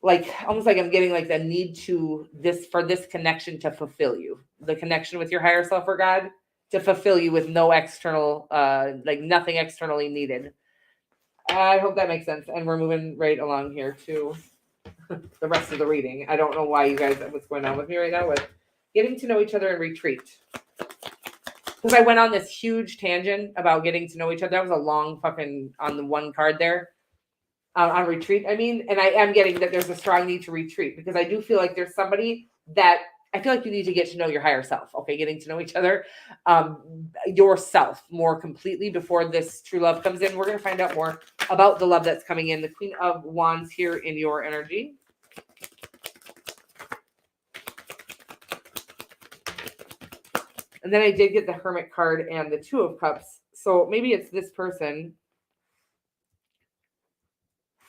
like almost like I'm getting like the need to this connection to fulfill you, the connection with your higher self or God to fulfill you with no external, like nothing externally needed. I hope that makes sense. And we're moving right along here to the rest of the reading. I don't know why you guys, what's going on with me right now with getting to know each other and retreat. Because I went on this huge tangent about getting to know each other. That was a long fucking on the one card there. On retreat, I mean, and I am getting that there's a strong need to retreat because I do feel like there's somebody that I feel like you need to get to know your higher self. Okay. Getting to know each other, yourself more completely before this true love comes in. We're going to find out more about the love that's coming in. The Queen of Wands here in your energy. And then I did get the Hermit card and the Two of Cups. So maybe it's this person.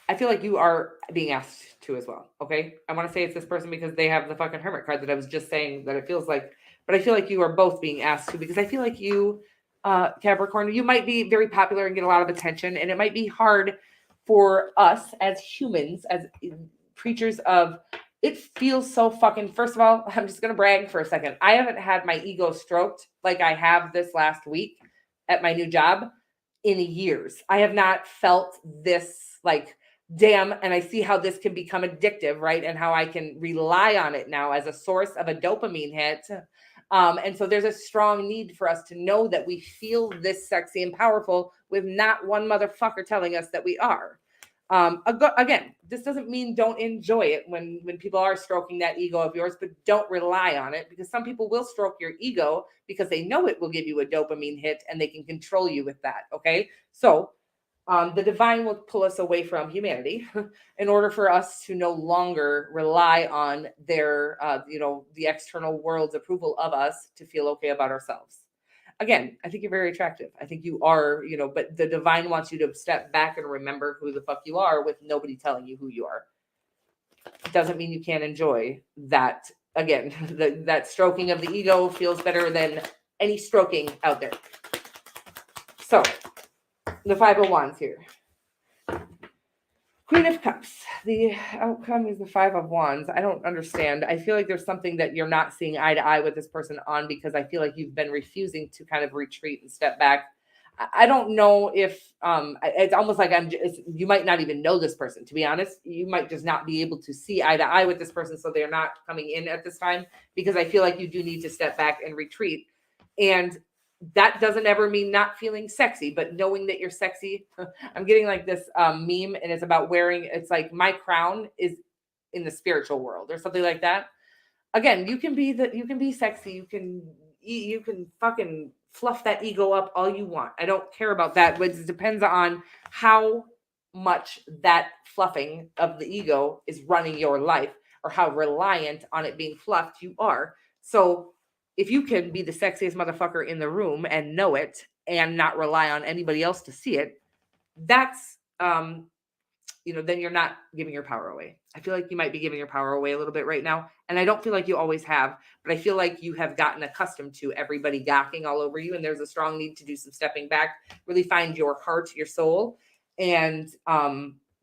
I feel like you are being asked to as well. Okay. I want to say it's this person because they have the fucking Hermit card that I was just saying that it feels like, but I feel like you are both being asked to, because I feel like you, Capricorn, you might be very popular and get a lot of attention. And it might be hard for us as humans, as creatures of, it feels so fucking, first of all, I'm just going to brag for a second. I haven't had my ego stroked like I have this last week at my new job in years. I have not felt this like, damn, and I see how this can become addictive, right? And how I can rely on it now as a source of a dopamine hit. And so there's a strong need for us to know that we feel this sexy and powerful with not one motherfucker telling us that we are. Again, this doesn't mean don't enjoy it when people are stroking that ego of yours, but don't rely on it, because some people will stroke your ego because they know it will give you a dopamine hit and they can control you with that. Okay. So the divine will pull us away from humanity in order for us to no longer rely on their, the external world's approval of us to feel okay about ourselves. Again, I think you're very attractive. I think you are, but the divine wants you to step back and remember who the fuck you are with nobody telling you who you are. It doesn't mean you can't enjoy that. Again, that stroking of the ego feels better than any stroking out there. So, the Five of Wands here. Queen of Cups. The outcome is the Five of Wands. I don't understand. I feel like there's something that you're not seeing eye to eye with this person on, because I feel like you've been refusing to kind of retreat and step back. I don't know if it's almost like you might not even know this person, to be honest. You might just not be able to see eye to eye with this person, so they're not coming in at this time, because I feel like you do need to step back and retreat. And that doesn't ever mean not feeling sexy, but knowing that you're sexy. I'm getting like this meme, and it's about wearing, it's like my crown is in the spiritual world or something like that. Again, you can be sexy. You can fucking fluff that ego up all you want. I don't care about that, but it depends on how much that fluffing of the ego is running your life, or how reliant on it being fluffed you are. So if you can be the sexiest motherfucker in the room and know it and not rely on anybody else to see it, that's, then you're not giving your power away. I feel like you might be giving your power away a little bit right now. And I don't feel like you always have, but I feel like you have gotten accustomed to everybody gawking all over you. And there's a strong need to do some stepping back, really find your heart, your soul. And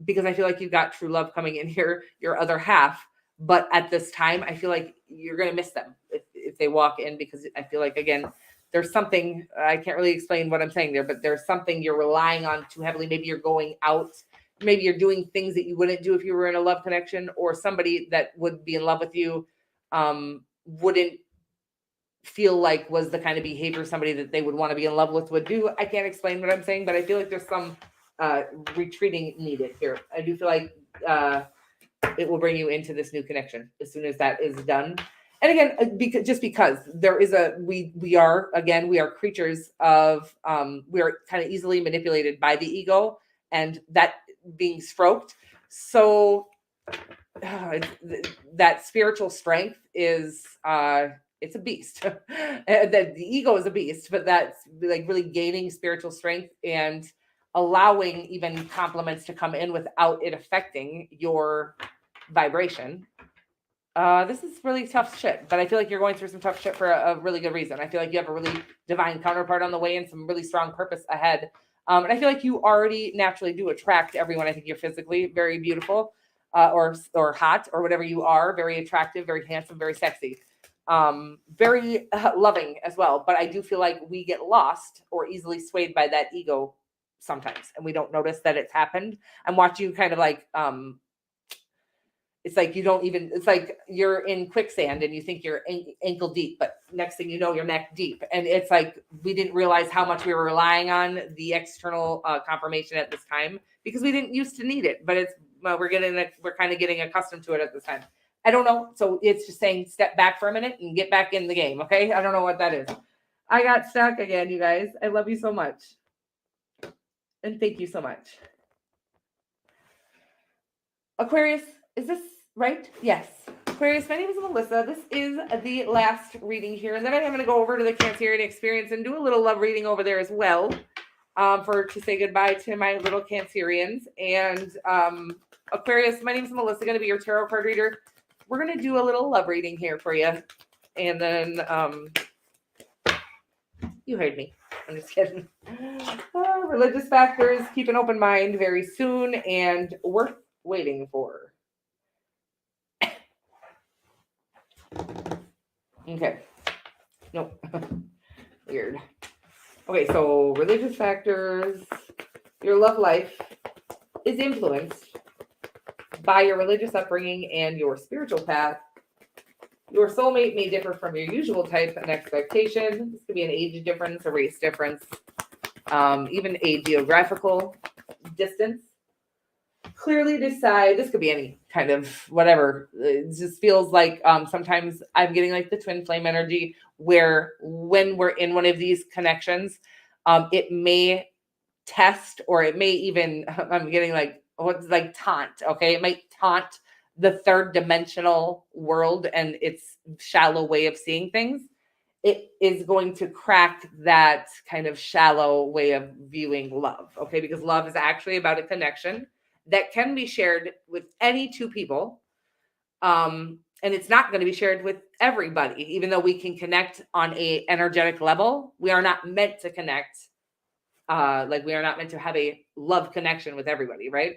because I feel like you've got true love coming in here, your other half. But at this time, I feel like you're going to miss them if they walk in, because I feel like, again, there's something, I can't really explain what I'm saying there, but there's something you're relying on too heavily. Maybe you're going out, maybe you're doing things that you wouldn't do if you were in a love connection, or somebody that would be in love with you wouldn't feel like was the kind of behavior somebody that they would want to be in love with would do. I can't explain what I'm saying, but I feel like there's some retreating needed here. I do feel like it will bring you into this new connection as soon as that is done. And again, because there is we are creatures of, we are kind of easily manipulated by the ego, and that being stroked. So that spiritual strength is, it's a beast. The ego is a beast, but that's like really gaining spiritual strength and allowing even compliments to come in without it affecting your vibration. This is really tough shit, but I feel like you're going through some tough shit for a really good reason. I feel like you have a really divine counterpart on the way and some really strong purpose ahead. And I feel like you already naturally do attract everyone. I think you're physically very beautiful, or hot, or whatever you are, very attractive, very handsome, very sexy, very loving as well. But I do feel like we get lost or easily swayed by that ego sometimes, and we don't notice that it's happened. And watch you kind of like, it's like it's like you're in quicksand and you think you're ankle deep, but next thing you know, you're neck deep. And it's like, we didn't realize how much we were relying on the external confirmation at this time, because we didn't used to need it, but we're kind of getting accustomed to it at this time. I don't know. So it's just saying step back for a minute and get back in the game. Okay. I don't know what that is. I got stuck again, you guys. I love you so much. And thank you so much. Aquarius, is this right? Yes. Aquarius, my name is Melissa. This is the last reading here. And then I'm going to go over to the Cancerian experience and do a little love reading over there as well, to say goodbye to my little Cancerians. And Aquarius, my name is Melissa, going to be your tarot card reader. We're going to do a little love reading here for you. And then you heard me. I'm just kidding. Religious factors, keep an open mind very soon and worth waiting for. Okay. Nope. Weird. Okay, so religious factors. Your love life is influenced by your religious upbringing and your spiritual path. Your soulmate may differ from your usual type and expectation. This could be an age difference, a race difference, even a geographical distance. Clearly decide, this could be any kind of whatever. It just feels like sometimes I'm getting like the twin flame energy where when we're in one of these connections, it may test or it may even, I'm getting like, what's like taunt, okay? It might taunt the third dimensional world and its shallow way of seeing things. It is going to crack that kind of shallow way of viewing love, okay? Because love is actually about a connection that can be shared with any two people. And it's not going to be shared with everybody, even though we can connect on a energetic level. We are not meant to connect. Like we are not meant to have a love connection with everybody, right?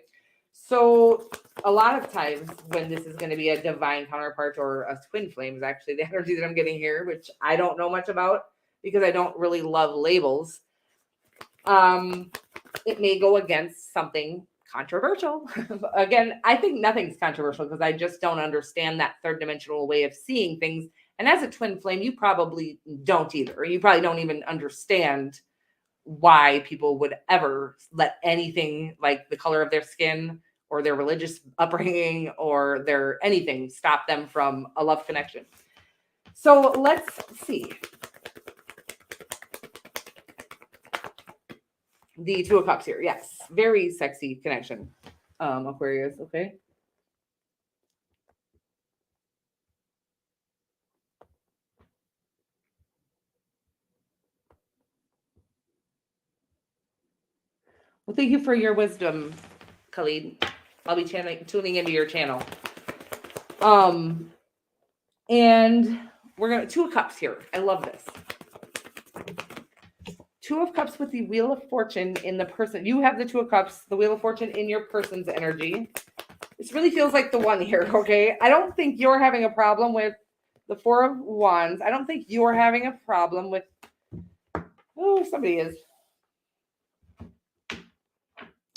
So a lot of times when this is going to be a divine counterpart or a twin flame is actually the energy that I'm getting here, which I don't know much about because I don't really love labels. It may go against something controversial. Again, I think nothing's controversial because I just don't understand that third dimensional way of seeing things. And as a twin flame, you probably don't either. Or you probably don't even understand why people would ever let anything like the color of their skin or their religious upbringing or their anything stop them from a love connection. So let's see. The Two of Cups here. Yes. Very sexy connection. Aquarius. Okay. Well, thank you for your wisdom, Khalid. I'll be tuning into your channel. And we're going to Two of Cups here. I love this. Two of Cups with the Wheel of Fortune in the person. You have the Two of Cups, the Wheel of Fortune in your person's energy. This really feels like the one here, okay? I don't think you're having a problem with the Four of Wands. I don't think you're having a problem with... Oh, somebody is.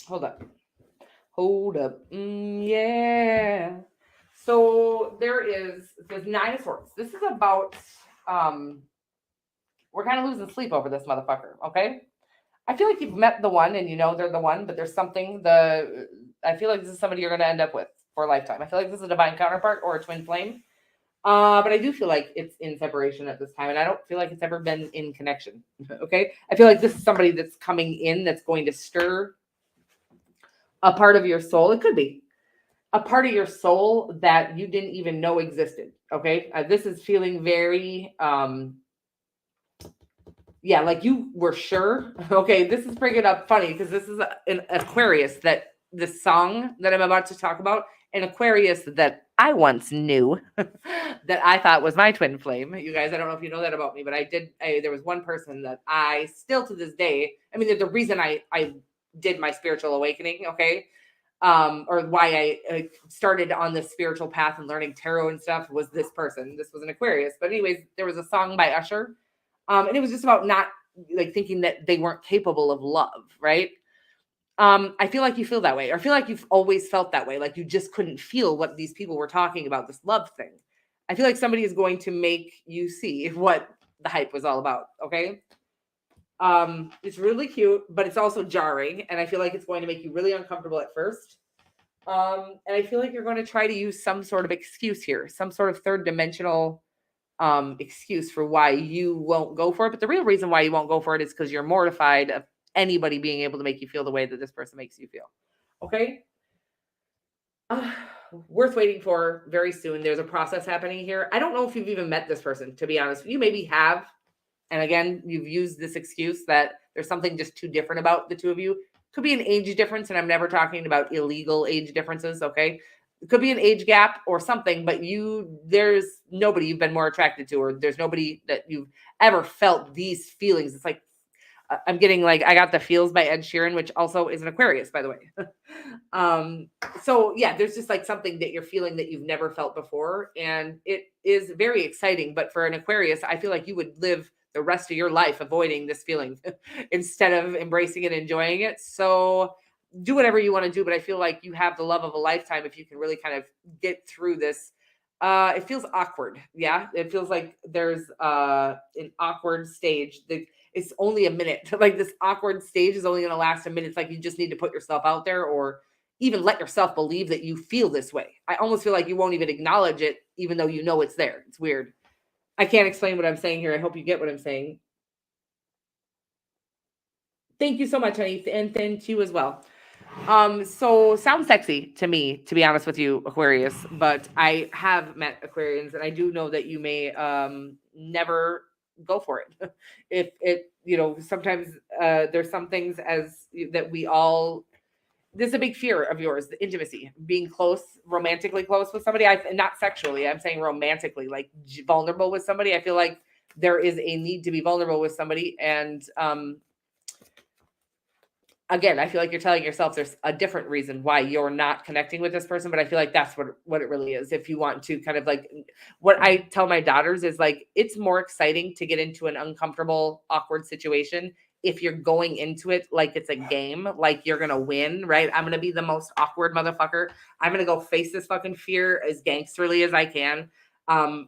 Hold up. Yeah. So there's Nine of Swords. This is about... we're kind of losing sleep over this motherfucker, okay? I feel like you've met the one and you know they're the one, but there's something I feel like this is somebody you're going to end up with for a lifetime. I feel like this is a divine counterpart or a twin flame. But I do feel like it's in separation at this time, and I don't feel like it's ever been in connection, okay? I feel like this is somebody that's coming in that's going to stir a part of your soul. It could be a part of your soul that you didn't even know existed, okay? This is feeling very... yeah, like you were sure. Okay, this is bringing up funny because this is an Aquarius that the song that I'm about to talk about, an Aquarius that I once knew that I thought was my twin flame. You guys, I don't know if you know that about me, but there was one person that I still to this day, I mean, the reason I did my spiritual awakening, okay, or why I started on this spiritual path and learning tarot and stuff was this person. This was an Aquarius. But anyways, there was a song by Usher. And it was just about not like thinking that they weren't capable of love, right? I feel like you feel that way, or I feel like you've always felt that way. Like you just couldn't feel what these people were talking about, this love thing. I feel like somebody is going to make you see what the hype was all about. Okay. It's really cute, but it's also jarring. And I feel like it's going to make you really uncomfortable at first. And I feel like you're going to try to use some sort of excuse here, some sort of third dimensional excuse for why you won't go for it. But the real reason why you won't go for it is because you're mortified of anybody being able to make you feel the way that this person makes you feel. Okay. Worth waiting for very soon. There's a process happening here. I don't know if you've even met this person, to be honest. You maybe have. And again, you've used this excuse that there's something just too different about the two of you. Could be an age difference, and I'm never talking about illegal age differences, okay? It could be an age gap or something, but there's nobody you've been more attracted to, or there's nobody that you've ever felt these feelings. It's like, I'm getting like, I got the feels by Ed Sheeran, which also is an Aquarius, by the way. So yeah, there's just like something that you're feeling that you've never felt before. And it is very exciting. But for an Aquarius, I feel like you would live the rest of your life avoiding this feeling instead of embracing it, enjoying it. So do whatever you want to do. But I feel like you have the love of a lifetime if you can really kind of get through this. It feels awkward. Yeah. It feels like there's an awkward stage. It's only a minute. Like this awkward stage is only going to last a minute. It's like you just need to put yourself out there, or even let yourself believe that you feel this way. I almost feel like you won't even acknowledge it, even though you know it's there. It's weird. I can't explain what I'm saying here. I hope you get what I'm saying. Thank you so much, honey. And thank you as well. So sounds sexy to me, to be honest with you, Aquarius, but I have met Aquarians and I do know that you may never go for it. If it, sometimes there's some things that we all, this is a big fear of yours, the intimacy, being close, romantically close with somebody. Not sexually, I'm saying romantically, like vulnerable with somebody. I feel like there is a need to be vulnerable with somebody. And again, I feel like you're telling yourself there's a different reason why you're not connecting with this person, but I feel like that's what it really is. If you want to kind of like, what I tell my daughters is like, it's more exciting to get into an uncomfortable, awkward situation if you're going into it like it's a game, like you're going to win, right? I'm going to be the most awkward motherfucker. I'm going to go face this fucking fear as gangsterly as I can.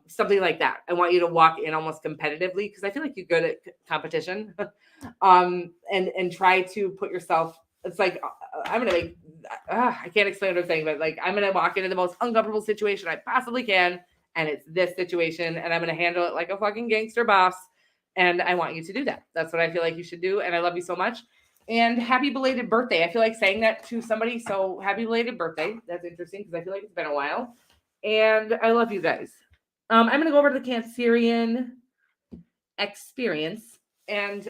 Something like that. I want you to walk in almost competitively because I feel like you're good at competition. And try to put yourself, it's like, I'm going to make, I can't explain what I'm saying, but like, I'm going to walk into the most uncomfortable situation I possibly can. And it's this situation and I'm going to handle it like a fucking gangster boss. And I want you to do that. That's what I feel like you should do. And I love you so much. And happy belated birthday. I feel like saying that to somebody. So happy belated birthday. That's interesting because I feel like it's been a while. And I love you guys. I'm going to go over to the Cancerian experience and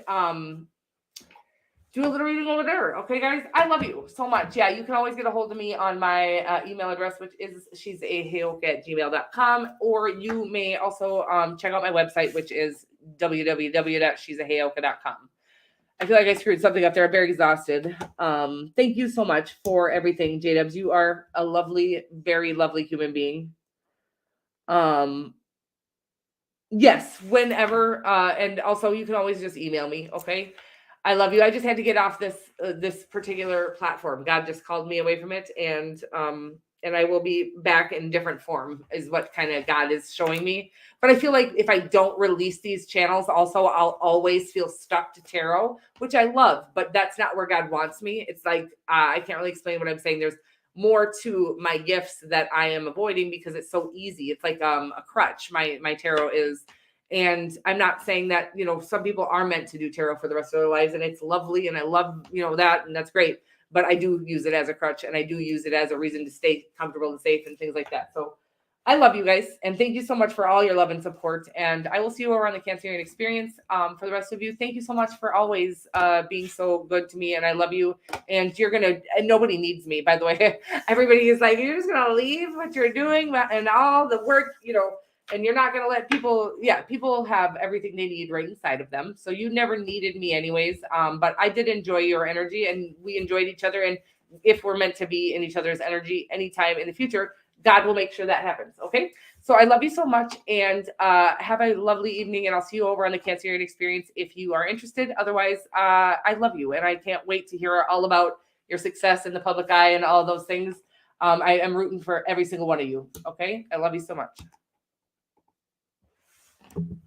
do a little reading over there. Okay, guys, I love you so much. Yeah, you can always get a hold of me on my email address, which is she'saheyoka@gmail.com, or you may also check out my website, which is www.she'saheyoka.com. I feel like I screwed something up there. I'm very exhausted. Thank you so much for everything, J-Dubs. You are a lovely, very lovely human being. Yes, whenever. And also you can always just email me. Okay. I love you. I just had to get off this particular platform. God just called me away from it. And I will be back in different form is what kind of God is showing me. But I feel like if I don't release these channels, also I'll always feel stuck to tarot, which I love, but that's not where God wants me. It's like, I can't really explain what I'm saying. There's more to my gifts that I am avoiding because it's so easy. It's like a crutch. My tarot is, and I'm not saying that, some people are meant to do tarot for the rest of their lives and it's lovely. And I love, that, and that's great. But I do use it as a crutch and I do use it as a reason to stay comfortable and safe and things like that. So I love you guys. And thank you so much for all your love and support. And I will see you over on the Cancerian experience. For the rest of you, thank you so much for always being so good to me. And I love you. And nobody needs me, by the way. Everybody is like, you're just going to leave what you're doing and all the work, and you're not going to let people have everything they need right inside of them. So you never needed me anyways. But I did enjoy your energy and we enjoyed each other. And if we're meant to be in each other's energy anytime in the future, God will make sure that happens. Okay. So I love you so much and have a lovely evening. And I'll see you over on the Cancerian experience if you are interested. Otherwise, I love you. And I can't wait to hear all about your success in the public eye and all those things. I am rooting for every single one of you. Okay. I love you so much.